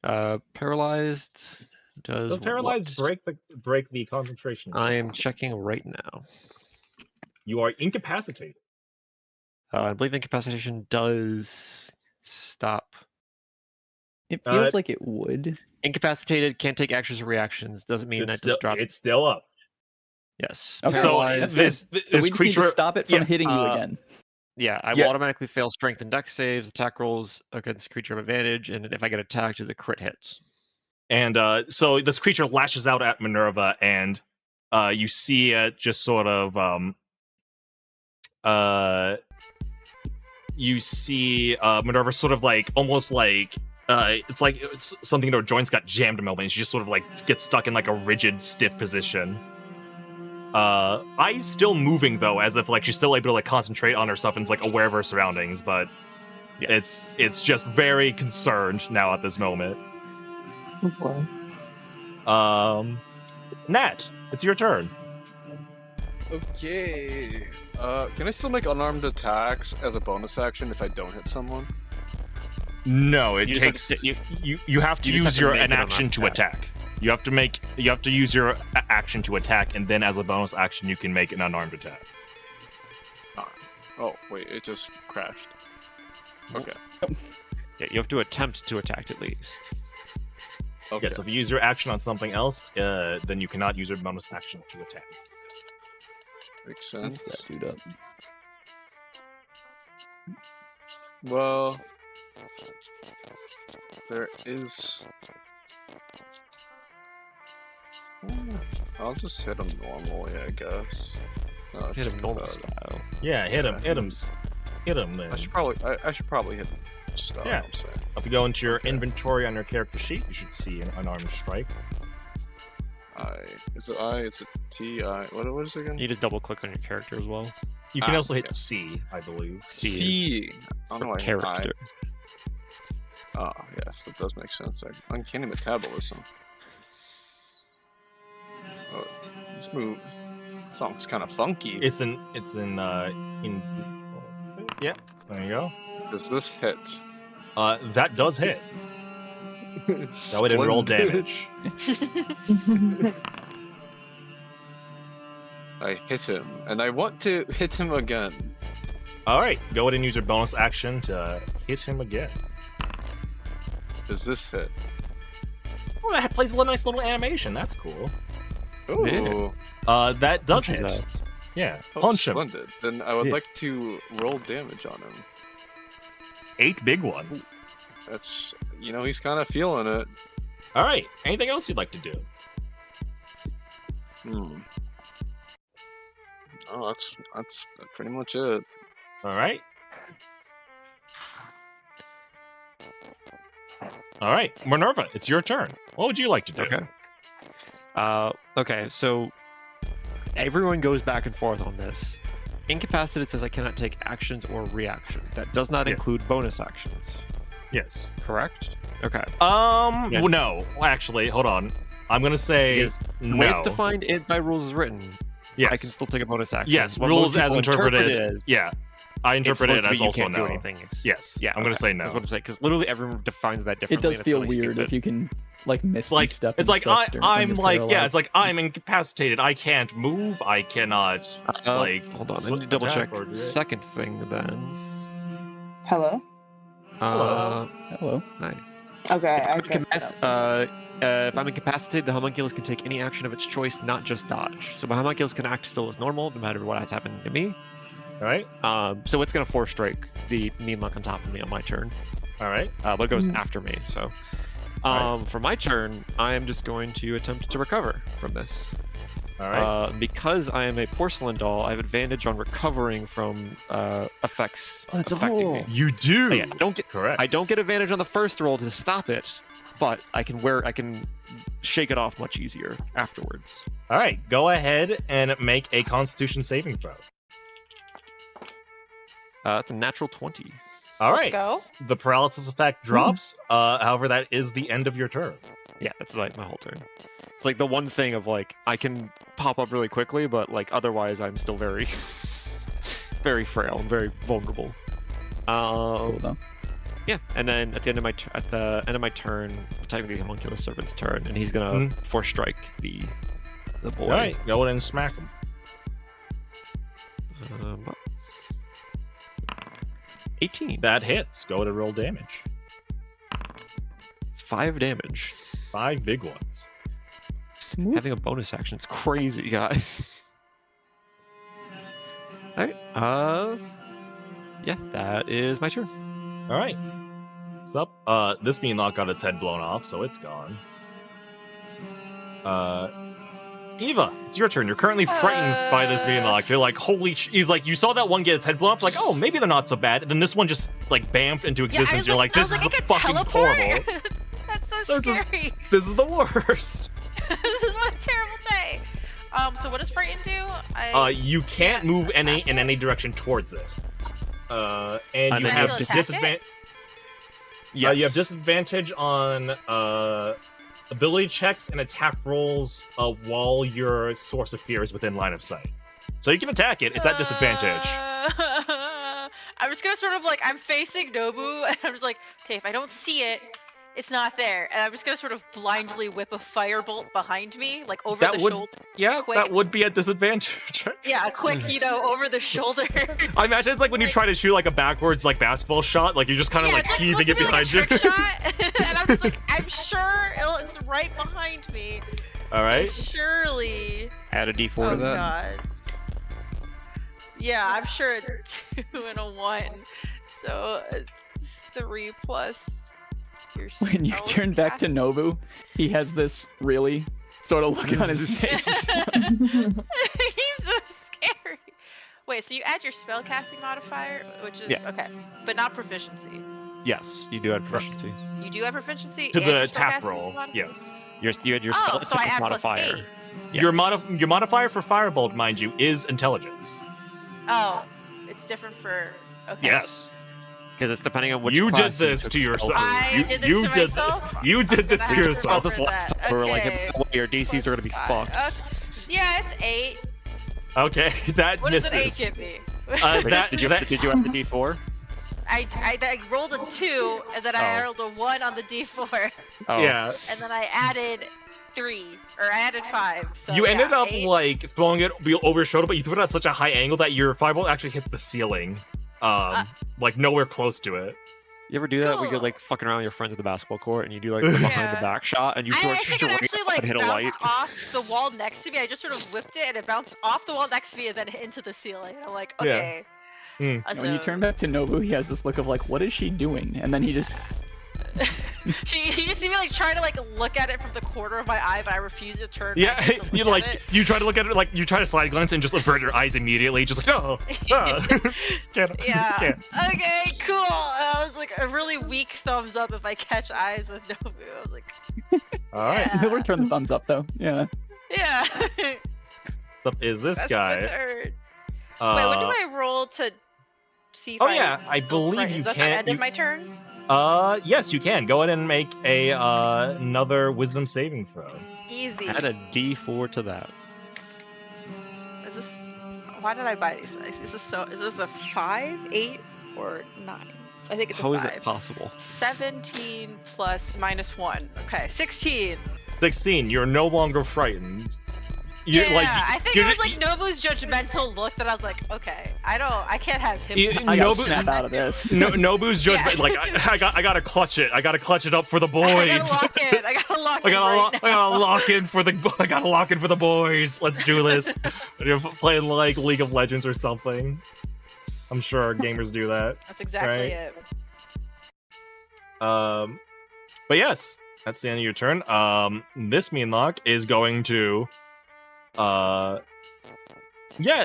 Okay. Paralyzed does. Does paralyzed what? break the concentration? I am checking right now. You are incapacitated. I believe incapacitation does stop. It feels Uh, like it would. Incapacitated, can't take actions or reactions. Doesn't mean It's that does drop. still up. Yes. Okay, So that's this So this we just creature. need to stop it from yeah, hitting you again. Yeah, I Yeah. will automatically fail strength and dex saves, attack rolls against creature of advantage, and if I get attacked, is a crit hit. And so this creature lashes out at Minerva, and you see it just sort of you see Minerva sort of like almost like it's like it's something in her joints got jammed a moment, and she just sort of like gets stuck in like a rigid, stiff position. Eyes still moving though, as if like she's still able to like concentrate on herself and like aware of her surroundings, but Yes. it's just very concerned now at this moment. Oh, boy. Nat, it's your turn. okay. Can I still make unarmed attacks as a bonus action if I don't hit someone? No, it You just have takes to- you have to you just have use to your make an it an action to attack. attack. You have to use your action to attack, and then as a bonus action, you can make an unarmed attack. Oh, wait, it just crashed. Okay. Yeah, you have to attempt to attack at least. Okay. Yes, if you use your action on something else, then you cannot use your bonus action to attack. Makes sense. That's that dude up. Well, there is. I'll just hit him normally, I guess. No, Hit it's him normal bad. style. Yeah, hit him then. I should probably hit him. Stop, Yeah. I'm saying. If you go into your Okay. inventory on your character sheet, you should see an unarmed strike. Is it I? Is it T? I? What is it again? You just double click on your character as well. You can Ah, also hit yes. C, I believe. C. I don't know For why I hit I. character. Oh, yes, that does make sense. Uncanny metabolism. Oh, this song's kind of funky. It's in yeah. There you go. Does this hit? That does hit. Go ahead and roll Splendid. damage. I hit him, and I want to hit him again. All right, go ahead and use your bonus action to hit him again. Does this hit? Oh, that plays a nice little animation. That's cool. Ooh. That does Punches hit. us. Yeah, Oh, punch him. splendid. Then I would Yeah. like to roll damage on him. 8 big ones. That's, he's kind of feeling it. All right. Anything else you'd like to do? Oh, that's pretty much it. All right. All right, Minerva, it's your turn. What would you like to do? Okay, so everyone goes back and forth on this. Incapacitated says I cannot take actions or reactions. That does not Yeah. include bonus actions, Yes. correct? Okay. Well, no. Actually, hold on. I'm gonna say Because the way it's no. defined by rules is written, Yes. I can still take a bonus action. Yes, What rules most as people interpreted. interpret it as, Yeah, I it's interpret supposed it to be as you also can't no. do anything. Yes. Yeah, I'm gonna okay. say no. That's what I'm saying, because literally everyone defines that It differently. does and it's feel really weird stupid. if you can like miss It's like step. it's and like stuff during- when I'm you're like yeah, it's paralyzed. like I'm incapacitated. I can't move. I cannot like. Hold on, I slip, need to double attack, check. or do it. Second thing then. Hello. Uh, Hello. nice. Okay. I got Incapac- that. if I'm incapacitated, the homunculus can take any action of its choice, not just dodge. So my homunculus can act still as normal, no matter what has happened to me. All right. So it's gonna force strike the mean luck on top of me on my turn. All right. But it goes Mhm. after me. So, Alright. for my turn, I am just going to attempt to recover from this. All right. Because I am a porcelain doll, I have advantage on recovering from effects Oh, it's a affecting roll. me. You do. Oh, yeah, Correct. I don't get advantage on the first roll to stop it, but I can shake it off much easier afterwards. All right. Go ahead and make a Constitution saving throw. It's a natural 20. All Let's right. go. The paralysis effect drops. However, that is the end of your turn. Yeah, that's like my whole turn. It's like the one thing of like I can pop up really quickly, but like otherwise I'm still very, very frail and very vulnerable. Cool though. Yeah, and then at the end of my turn, technically Homunculus Servant's turn, and he's gonna force strike the boy. All right. Go ahead and smack him. 18. That hits. Go ahead and roll damage. 5 damage. 5 big ones. Having a bonus action, it's crazy, guys. Alright, yeah, that is my turn. All right. What's up? This Meanlock got its head blown off, so it's gone. Eva, it's your turn. You're currently frightened by this Meanlock. You're like, holy he's like, you saw that one get its head blown off, like, oh, maybe they're not so bad. And then this one just, like, bamfed into existence. You're like, this is the fucking horrible. That's so This is- scary. This is the worst. This is what a terrible day. So what does Frighten do? You can't move in any direction towards it. And you then have you attack it? disadvantage. Yes. You have disadvantage on ability checks and attack rolls while your source of fear is within line of sight. So you can attack it. It's at disadvantage. I'm just gonna sort of like I'm facing Nobu, and I'm just like, okay, if I don't see it, it's not there, and I'm just gonna sort of blindly whip a firebolt behind me, like over That the would- shoulder. Yeah, Quick. that would be at disadvantage. Yeah, a quick, over the shoulder. I imagine it's like when you try to shoot like a backwards like basketball shot, like you're just kind of like it's heaving it supposed to be behind like a you. trick shot, and I'm just like, I'm sure it's right behind me. All right. Surely. Add a d4 Oh to that. god. Yeah, I'm sure it's 2 and a 1. So 3 plus your When you spell turn back to cast. Nobu, he has this really sort of look on his face. He's so scary. Wait, so you add your spellcasting modifier, which is okay, but not proficiency. Yes, you do add proficiency. You do have proficiency To and your the tap spellcasting roll, modifier? yes. You had your Oh, spell so I attack add plus modifier. 8. Your Yes. modifier for Firebolt, mind you, is intelligence. Oh, it's different for. Okay. Yes. Because it's depending on which You did class this took to spell yourself. for. I did this you to did myself. You did this I'm to gonna have yourself. This last that. time we were like, Okay. your DCs are gonna be +5. fucked. Yeah, it's 8. Okay, that What does misses. an 8 give me? Wait, that- did you have the D4? I rolled a 2, and then I Oh. rolled a 1 on the D4, Oh. Yeah. and then I added 3, or I added 5. So You ended yeah, up 8. like throwing it over your shoulder, but you threw it at such a high angle that your fireball actually hit the ceiling. Like nowhere close to it. You ever do that? Where you go Cool. like fucking around with your friends at the basketball court, and you do like the behind Yeah. the back shot, and you I throw it think it straight actually up like and hit a bounced light. off the wall next to me. I just sort of whipped it, and it bounced off the wall next to me, and then hit into the ceiling. And I'm like, Yeah. okay. Hmm. And when you turn back to Nobu, he has this look of like, what is she doing? And then he just You just see me like trying to like look at it from the corner of my eye, but I refuse to turn. Yeah, back to look you at like it. you try to look at it like you try to slide glance and just avert your eyes immediately, just like no, can't, Yeah. can't. Okay, cool. And I was like a really weak thumbs up if I catch eyes with Nobu. I was like, All right, Yeah. he'll return the thumbs up though. Yeah. yeah. up is this That's guy? my turn. Wait, when do I roll to see if oh I yeah, I still believe right? you Is that can't- the end you- of my turn? Yes, you can go ahead and make a another wisdom saving throw. Easy. Add a D4 to that. Is this? Why did I buy these dice? Is this a 5, 8, or 9? I think it's How a is 5. it possible? 17 plus -1. Okay, 16. 16. You're no longer frightened. You're Yeah, like I think you're- it was like Nobu's judgmental look that I was like, okay, I can't have him. You- I gotta Nobu- snap out of this. Nobu's judgment. Yeah. Like I gotta clutch it. I gotta clutch it up for the I boys. gotta lock in. I gotta lock I in gotta, right I gotta now. lock in for the. I gotta lock in for the boys. Let's do this. You're playing like League of Legends or something. I'm sure gamers do that. That's exactly Right. it. But yes, that's the end of your turn. This Meanlock is going to. Yeah,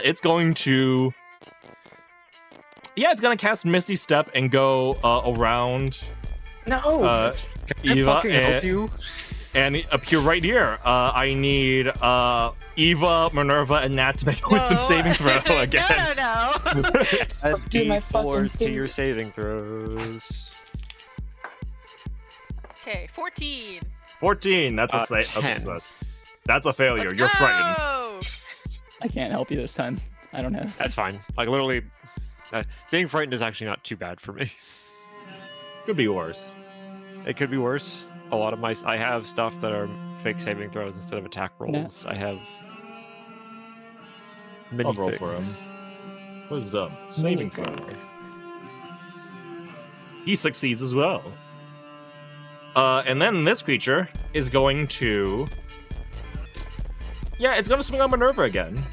it's going to. Yeah, it's gonna cast Misty Step and go around No. Can I Eva fucking help and- you? and appear right here. I need Eva, Minerva, and Nat to make a wisdom No. saving throw again. No. Add Do my fucking D4s to your fingers. saving throws. Okay, 14. 14. That's a, a 10. success. That's a failure. Let's You're go! frightened. I can't help you this time. I don't have. That's fine. Like literally, being frightened is actually not too bad for me. Could be worse. It could be worse. A lot of I have stuff that are fake saving throws instead of attack rolls. I have many I'll roll for things. Wisdom. Saving throw. He succeeds as well. And then this creature is going to. Yeah, it's gonna swing on Minerva again.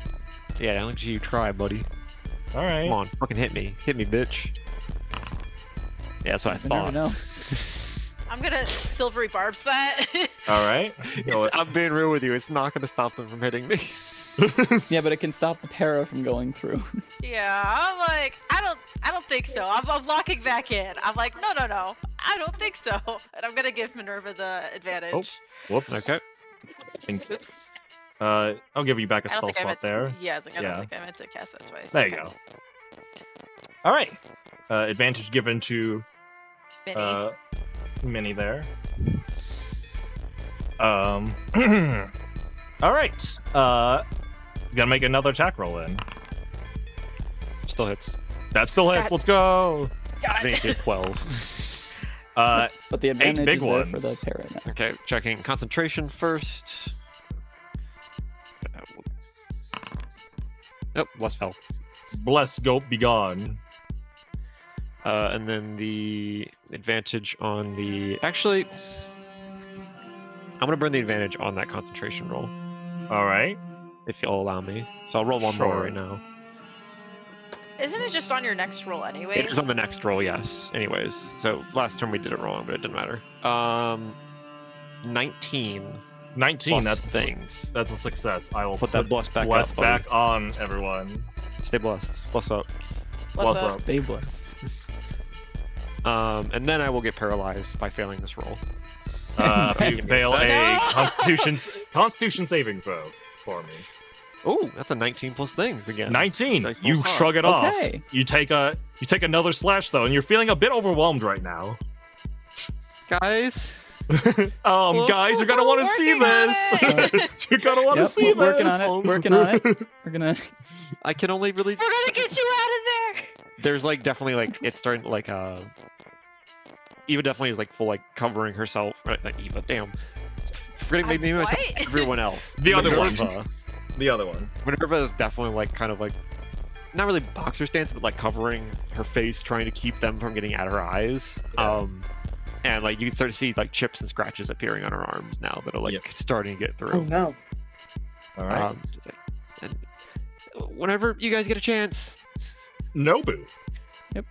Yeah, don't let you try, buddy. All right. Come on, fucking hit me, bitch. Yeah, that's what I You never thought. know. I'm gonna silvery barbs that. All right. Go I'm being real with you. It's not gonna stop them from hitting me. Yeah, but it can stop the para from going through. Yeah, I'm like, I don't think so. I'm locking back in. I'm like, no, I don't think so. And I'm gonna give Minerva the advantage. Whoops. Okay. Oops. I'll give you back a I spell don't think I slot meant to- there. Yeah, I was like, I Yeah. don't think I meant to cast that twice. There you Okay. go. All right. Advantage given to Mini. Minnie there. All right. Gonna make another attack roll in. Still hits. That still hits. God. Let's go. I think it's 12. But the advantage big is there for ones. the para now. Okay, checking concentration first. Nope, less fell. Bless go be gone. And then the advantage on the. Actually, I'm gonna burn the advantage on that concentration roll, All right. if you'll allow me. So I'll roll one Sure. more right now. Isn't it just on your next roll anyways? It is on the next roll, yes. Anyways, so last turn we did it wrong, but it didn't matter. 19 19. plus That's things. that's a success. I will Put that bless back bless up, buddy. back on everyone. Stay blessed. Bless up. Bless What's up. Stay blessed. And then I will get paralyzed by failing this roll. If you Give me a fail sec. a No! Constitution saving throw for me. Oh, that's a 19 plus things again. 19. Dice You rolls hard. shrug it off. Okay. You take another slash though, and you're feeling a bit overwhelmed right now. Guys, Guys, you're gonna want to see Working on this. it. You're gonna want to Yep, see we're working this. on it. Working on it. We're gonna. I can only really. We're gonna get you out of there. There's like definitely like it's starting to, like Eva definitely is like full like covering herself. Right, not Eva. Damn. Forgetting my name. What? Everyone else. The other one. Minerva. The other one. Minerva is definitely like kind of like not really boxer stance, but like covering her face, trying to keep them from getting at her eyes. Yeah. And like you can start to see like chips and scratches appearing on her arms now that are like Yep. starting to get through. Oh no. All right. It's like, and whenever you guys get a chance, Nobu. Yep.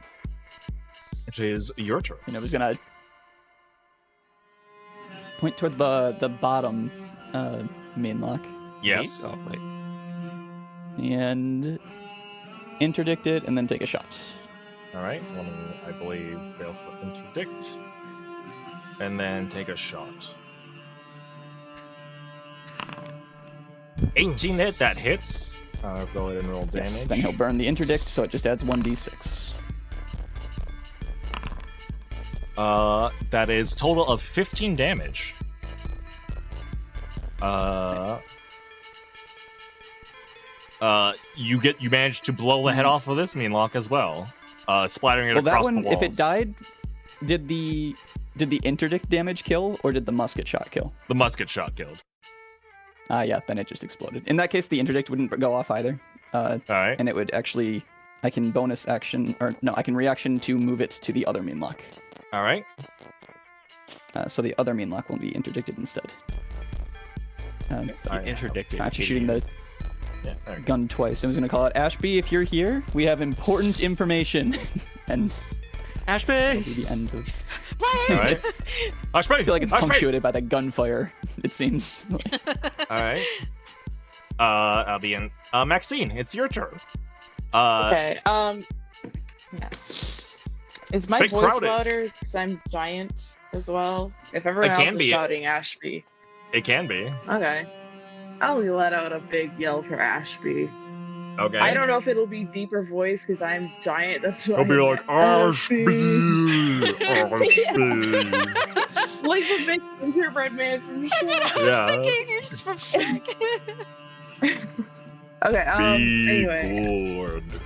It is your turn. You know, was gonna point towards the bottom main lock Yes. Oh, wait. and interdict it, and then take a shot. All right. Let me, I believe, fail for interdict, and then take a shot. 18 hit. That hits. I'll go ahead and roll damage. Yes, then he'll burn the interdict, so it just adds 1d6. That is total of 15 damage. You managed to blow the head off of this Meanlock as well, splattering it Well, that across one, the walls. if it died, did the interdict damage kill, or did the musket shot kill? The musket shot killed. Yeah, then it just exploded. In that case, the interdict wouldn't go off either. All right. And it would actually, I can bonus action, or no, I can reaction to move it to the other main lock. All right. So the other main lock will be interdicted instead. Sorry. Interdicted. After shooting the Yeah. There we go. gun twice, I was gonna call it Ashby. If you're here, we have important information, and Ashby! that'll be the end of. All right. Ashby! I feel like it's Ashby! punctuated by the gunfire. It seems. All right. I'll be in. Maxine, it's your turn. Okay. Is my Big voice crowded. louder because I'm giant as well? If everyone It else can is be. shouting Ashby. It can be. Okay. I'll let out a big yell for Ashby. Okay. I don't know if it'll be deeper voice because I'm giant. That's why. It'll be like Ashby. Like the big gingerbread man from Shrek. Yeah. You're just from Shrek. Okay. Be Anyway, good.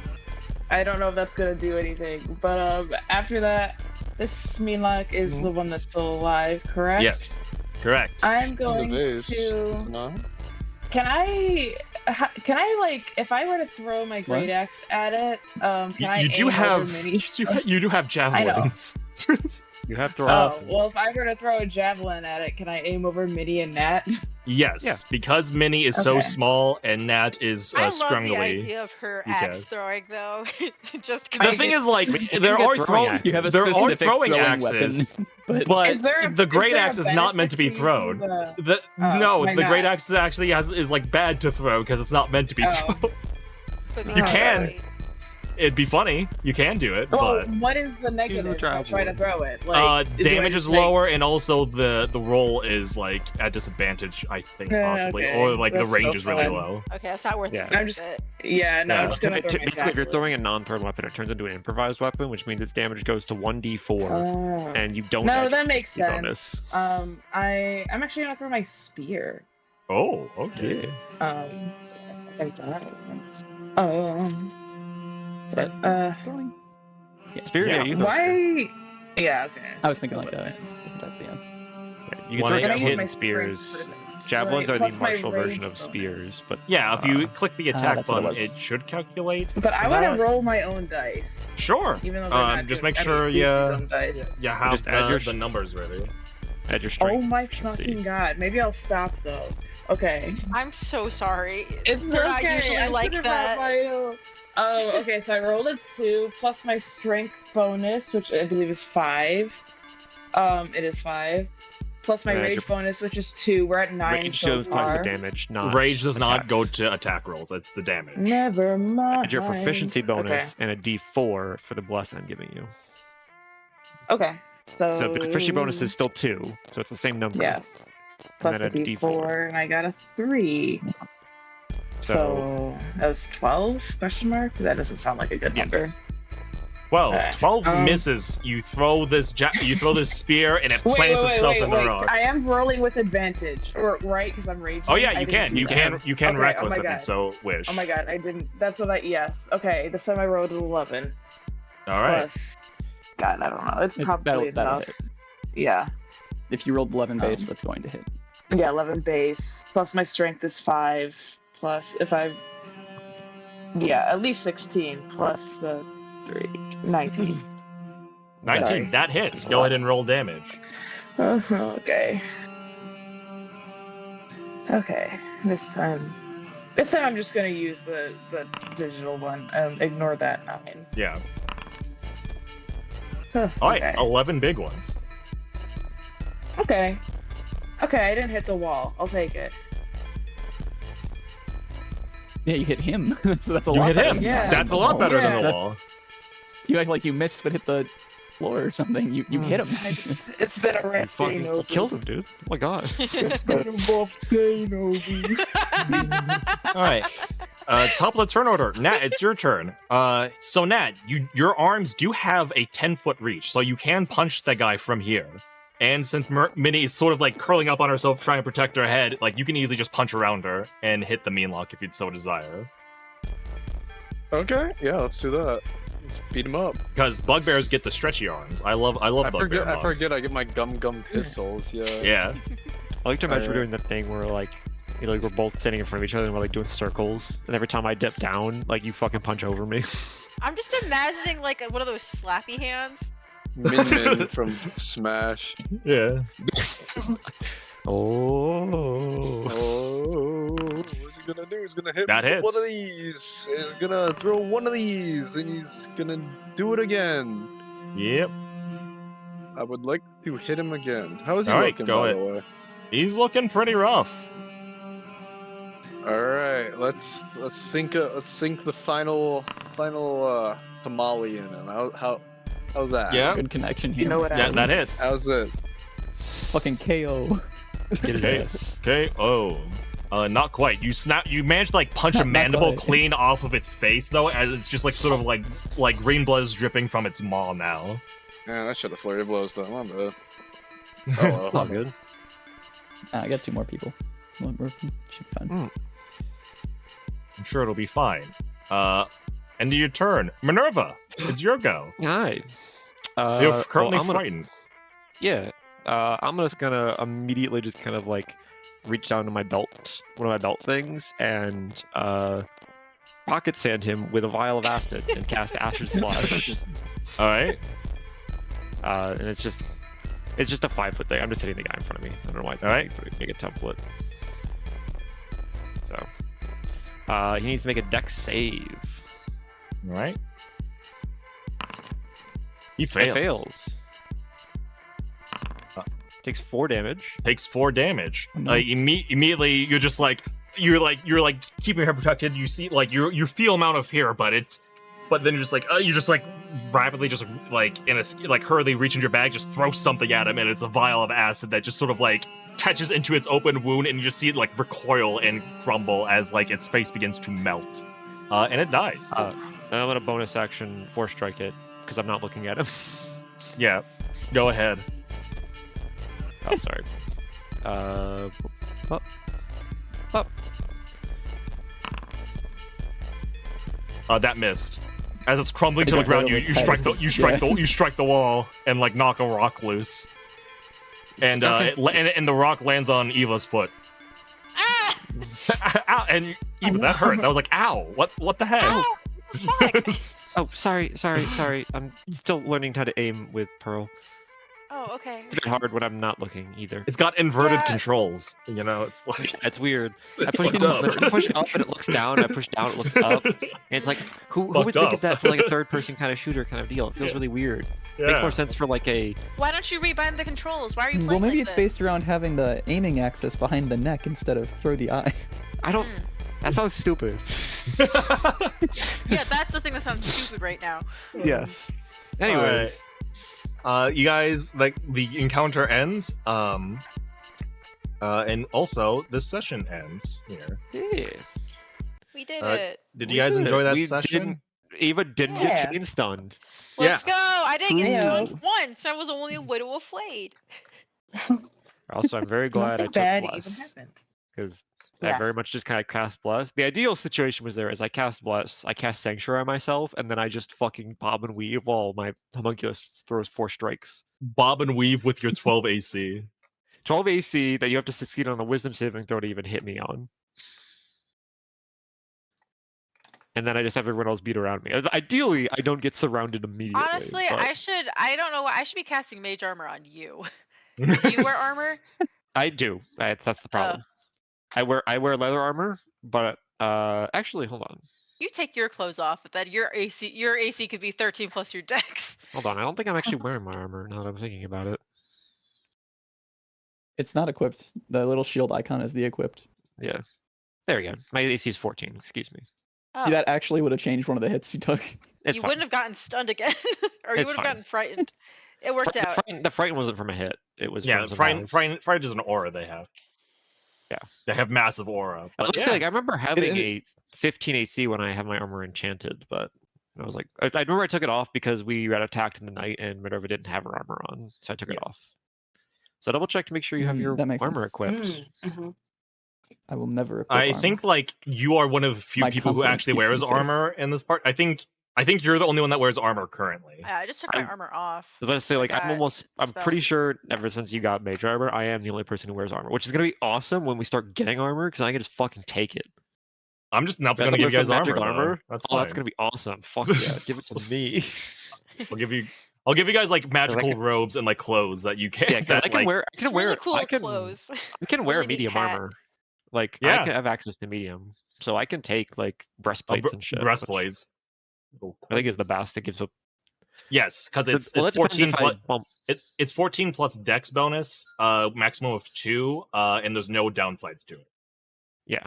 I don't know if that's gonna do anything, but after that, this Meanlock is the one that's still alive, correct? Yes. Correct. I'm going The vase, is to. it not? Can I like if I were to throw my great axe at it? Can I? You do aim have over mini? you do have javelins. You have to Oh well, if I were to throw a javelin at it, can I aim over Minnie and Nat? Yes, Yeah. because Minnie is so Okay. small and Nat is I love the scrungly. idea of her You axe can. throwing though. Just The kinda thing gets- is, like, can there get are throwing throwing. axes. You have a There are specific throwing throwing axes, weapon, but but Is there a- the great is there a axe is not meant to be benefit to using thrown. the- No, why the great not? axe actually is like bad to throw because it's not meant to be Oh. thrown. but You because can. they- It'd be funny. You can do it, Well, but what is the negative if I try to javelin. throw it? Like, do I damage just, is like- lower, and also the roll is like at disadvantage. I think possibly, okay. or like the That's range so is really fun. low. Okay, that's not worth Yeah. it. I'm just- It. Yeah, no, Yeah. I'm just gonna throw my Basically, if you're javelin. throwing a non-thrown weapon, it turns into an improvised weapon, which means its damage goes to 1d4, Oh. and you don't. No, get that makes the sense. bonus. I'm actually gonna throw my spear. Oh, okay. is that throwing? Spear, Yeah. yeah, you throw spear. Why? Yeah, okay. I was thinking like a different type, yeah. You can Wanna throw get Can I use hit my javelins, strength spears. for this? Javelins Right, are plus the my martial version rage of spears, but Yeah, if you Uh, click the attack that's what it button, was. it should calculate. But I for want to that. roll my own dice, Sure. even though they're not Just doing- make I mean, sure Lucy's you own dice. have Just add your the numbers ready. add your strength. Oh my efficiency. fucking god! Maybe I'll stop though. Okay. I'm so sorry. It's They're okay. not usually I like should've that. brought my, Oh, okay. So I rolled a 2 plus my strength bonus, which I believe is 5. It is 5. Plus my And add rage your- bonus, which is 2. We're at 9 Rage so shows plus the far. damage, not Rage does not go attacks. to attack rolls. It's the damage. Never mind. Add your proficiency bonus Okay. and a d4 for the bless I'm giving you. Okay. So, So the proficiency bonus is still 2, so it's the same number. Yes. And Plus then a add a d4, and I got a 3. So So that was 12 question mark? That doesn't sound like a good number. 12. Alright, 12 misses. You throw this spear and it plants itself in the rock. I am rolling with advantage, or right? Because I'm raging. Oh yeah, I you didn't can. do You that. can. You can Okay, reckless oh my if you God. so wish. Oh my god, I didn't. That's what I. Yes. Okay, this time I rolled an 11. All right. Plus, God, I don't know. It's probably that'll enough. hit. Yeah. If you rolled 11 base, Um, that's going to hit. Yeah, 11 base. Plus my strength is 5. Plus if I. Yeah, at least 16. Plus the 3. 19. 19. Sorry. That hits. Go ahead and roll damage. Okay. Okay. This time I'm just gonna use the digital one. Ignore that 9. Yeah. All right. Okay. 11 big ones. Okay. Okay, I didn't hit the wall. I'll take it. Yeah, you hit him. So that's a You lot hit better him. than Yeah. that. That's a lot better than the Yeah. wall. You act like you missed but hit the floor or something. You hit him. It's been a rough day, Fucking Nobu. killed him, dude. Oh my god. It's been a rough day, Nobu. All right. Top of the turn order. Nat, it's your turn. So Nat, your arms do have a 10-foot reach, so you can punch the guy from here. And since Minnie is sort of like curling up on herself trying to protect her head, like you can easily just punch around her and hit the mean lock if you'd so desire. Okay, yeah, let's do that. Let's beat him up. Because bugbears get the stretchy arms. I love I bugbear. forget. I get my gum pistols. Yeah. Yeah. I like to imagine we're Alright. doing the thing where like, you know, like we're both standing in front of each other and we're like doing circles, and every time I dip down, like you fucking punch over me. I'm just imagining like one of those slappy hands. Min Min from Smash. Yeah. Oh. Oh, what's he gonna do? He's gonna hit That me with one hits. of these. He's gonna throw one of these, and he's gonna do it again. Yep. I would like to hit him again. How is he Alright, looking, go by ahead. the way? He's looking pretty rough. All right, let's sink the final tamale in him. How's that? Yeah. Good connection here. You know what Yeah, that hits. How's this? Fucking KO. Get his Okay. ass. Okay. Oh. Not quite. You managed to like punch a Not mandible quite. clean off of its face though, and it's just like sort of like green blood is dripping from its maw now. Man, I should have flurry blows them. I'm bad. It's Oh, all good. I got 2 more people. Should be fine. I'm sure it'll be fine. End of your turn. Minerva, it's your go. Hi. You're currently well, I'm gonna- frightened. Yeah. I'm just gonna immediately just kind of like reach down to my belt, one of my belt things, and pocket sand him with a vial of acid and cast Acid Splash. All right. And it's just a 5-foot thing. I'm just hitting the guy in front of me. I don't know why it's All right. make a template. So he needs to make a dex save. All right. He It fails. fails. Takes 4 damage. Takes 4 damage. No. Immediately, you're just like you're keeping her protected. You see, like you feel amount of fear, but then you're just like rapidly just like hurriedly reach into your bag, just throw something at him, and it's a vial of acid that just sort of like catches into its open wound, and you just see it like recoil and crumble as like its face begins to melt, and it dies. And I'm gonna bonus action force strike it because I'm not looking at him. Yeah, go ahead. Oh, sorry. Up. That missed. As it's crumbling to Gotta the go ground, right over you its head. you strike the wall and like knock a rock loose, and Okay. and the rock lands on Eva's foot. Ah! Ow, and Eva, that hurt. That was like, ow! What the heck? Ow! Fuck! Oh, sorry. I'm still learning how to aim with Pearl. Oh, okay. It's a bit hard when I'm not looking either. It's got inverted Yeah. controls. You know, it's like It's weird. I it's push, fucked up, up. I push up and it looks down. I push down, it looks up. And it's like, who would fucked think up. of that for like a third-person kind of shooter kind of deal? It feels Yeah. really weird. It makes Yeah. more sense for like a. Why don't you rebind the controls? Why are you playing Well, maybe like it's this? based around having the aiming axis behind the neck instead of through the eye. I don't. That sounds stupid. Yeah, that's the thing that sounds stupid right now. Yes. Anyways, You guys, like, the encounter ends. And also this session ends here. yeah. We did Uh, it. Did We you guys did it. enjoy that We session? didn't- Did We you guys did it. enjoy that We session? didn't. Eva didn't Yeah. get chain stunned. Let's go! I didn't get True. stunned once. I was only a widow of Flayed. Also, I'm very glad I Nothing took bad even Bless happened. because I Yeah. very much just kind of cast Bless. The ideal situation was there is I cast Bless, I cast Sanctuary on myself, and then I just fucking bob and weave while my homunculus throws 4 strikes. Bob and weave with your 12 AC. 12 AC that you have to succeed on a Wisdom saving throw to even hit me on. And then I just have everyone else beat around me. Ideally, I don't get surrounded immediately. Honestly, but I don't know what I should be casting mage armor on you. Do you wear armor? I do. That's the problem. I wear leather armor, but actually, hold on. You take your clothes off, but then your AC could be 13 plus your dex. Hold on. I don't think I'm actually wearing my armor now that I'm thinking about it. It's not equipped. The little shield icon is the equipped. Yeah. There we go. My AC is 14. Excuse me. Oh, That actually would have changed one of the hits you took. It's you fine. wouldn't have gotten stunned again, or you It's would have fine. gotten frightened. It worked out. The frighten wasn't from a hit. It was Yeah, from some Frighten balance. is an aura they have. Yeah. They have massive aura. But Let's yeah. say, like, I remember having it- a 15 AC when I had my armor enchanted, but I was like, I remember I took it off because we got attacked in the night and Minerva didn't have her armor on, so I took it Yes. off. So double check to make sure you have your that makes armor sense. equipped. Mhm. I will never equip I armor. think like you are one of the few My people who confidence actually keeps me wears safe. armor in this part. I think you're the only one that wears armor currently. Yeah, I just took my I'm- armor off. I was about to say, like, I'm Forgot pretty spells. sure ever since you got mage armor, I am the only person who wears armor, which is gonna be awesome when we start getting armor because I can just fucking take it. I'm just not That gonna give you with some guys magic armor. Though. That's Oh, fine. that's gonna be awesome. Fuck yeah, give it to me. I'll give you guys like magical can- robes and like clothes that you can. Yeah, because that, I can like, wear. I It's can really wear. cool I can. clothes. I can wear Really neat medium hat. armor. Like Yeah. I can have access to medium, so I can take like breastplates and shit. which breastplates. I think is the best. It gives a. Yes, because it's Well, it depends 14 if I plus. bump. It's 14 plus dex bonus, maximum of 2, and there's no downsides to it. Yeah.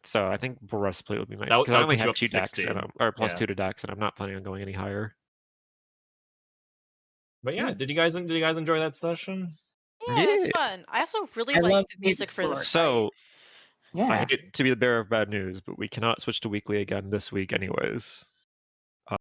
So I think breastplate would be nice That because I would only put you have up 2 to decks 16. or plus Yeah. 2 to decks, and I'm not planning on going any higher. But yeah, did you guys enjoy that session? Yeah, it was Yeah. fun. I also really I like love the music for sword. this. So I Yeah. hate to be the bearer of bad news, but we cannot switch to weekly again this week, anyways.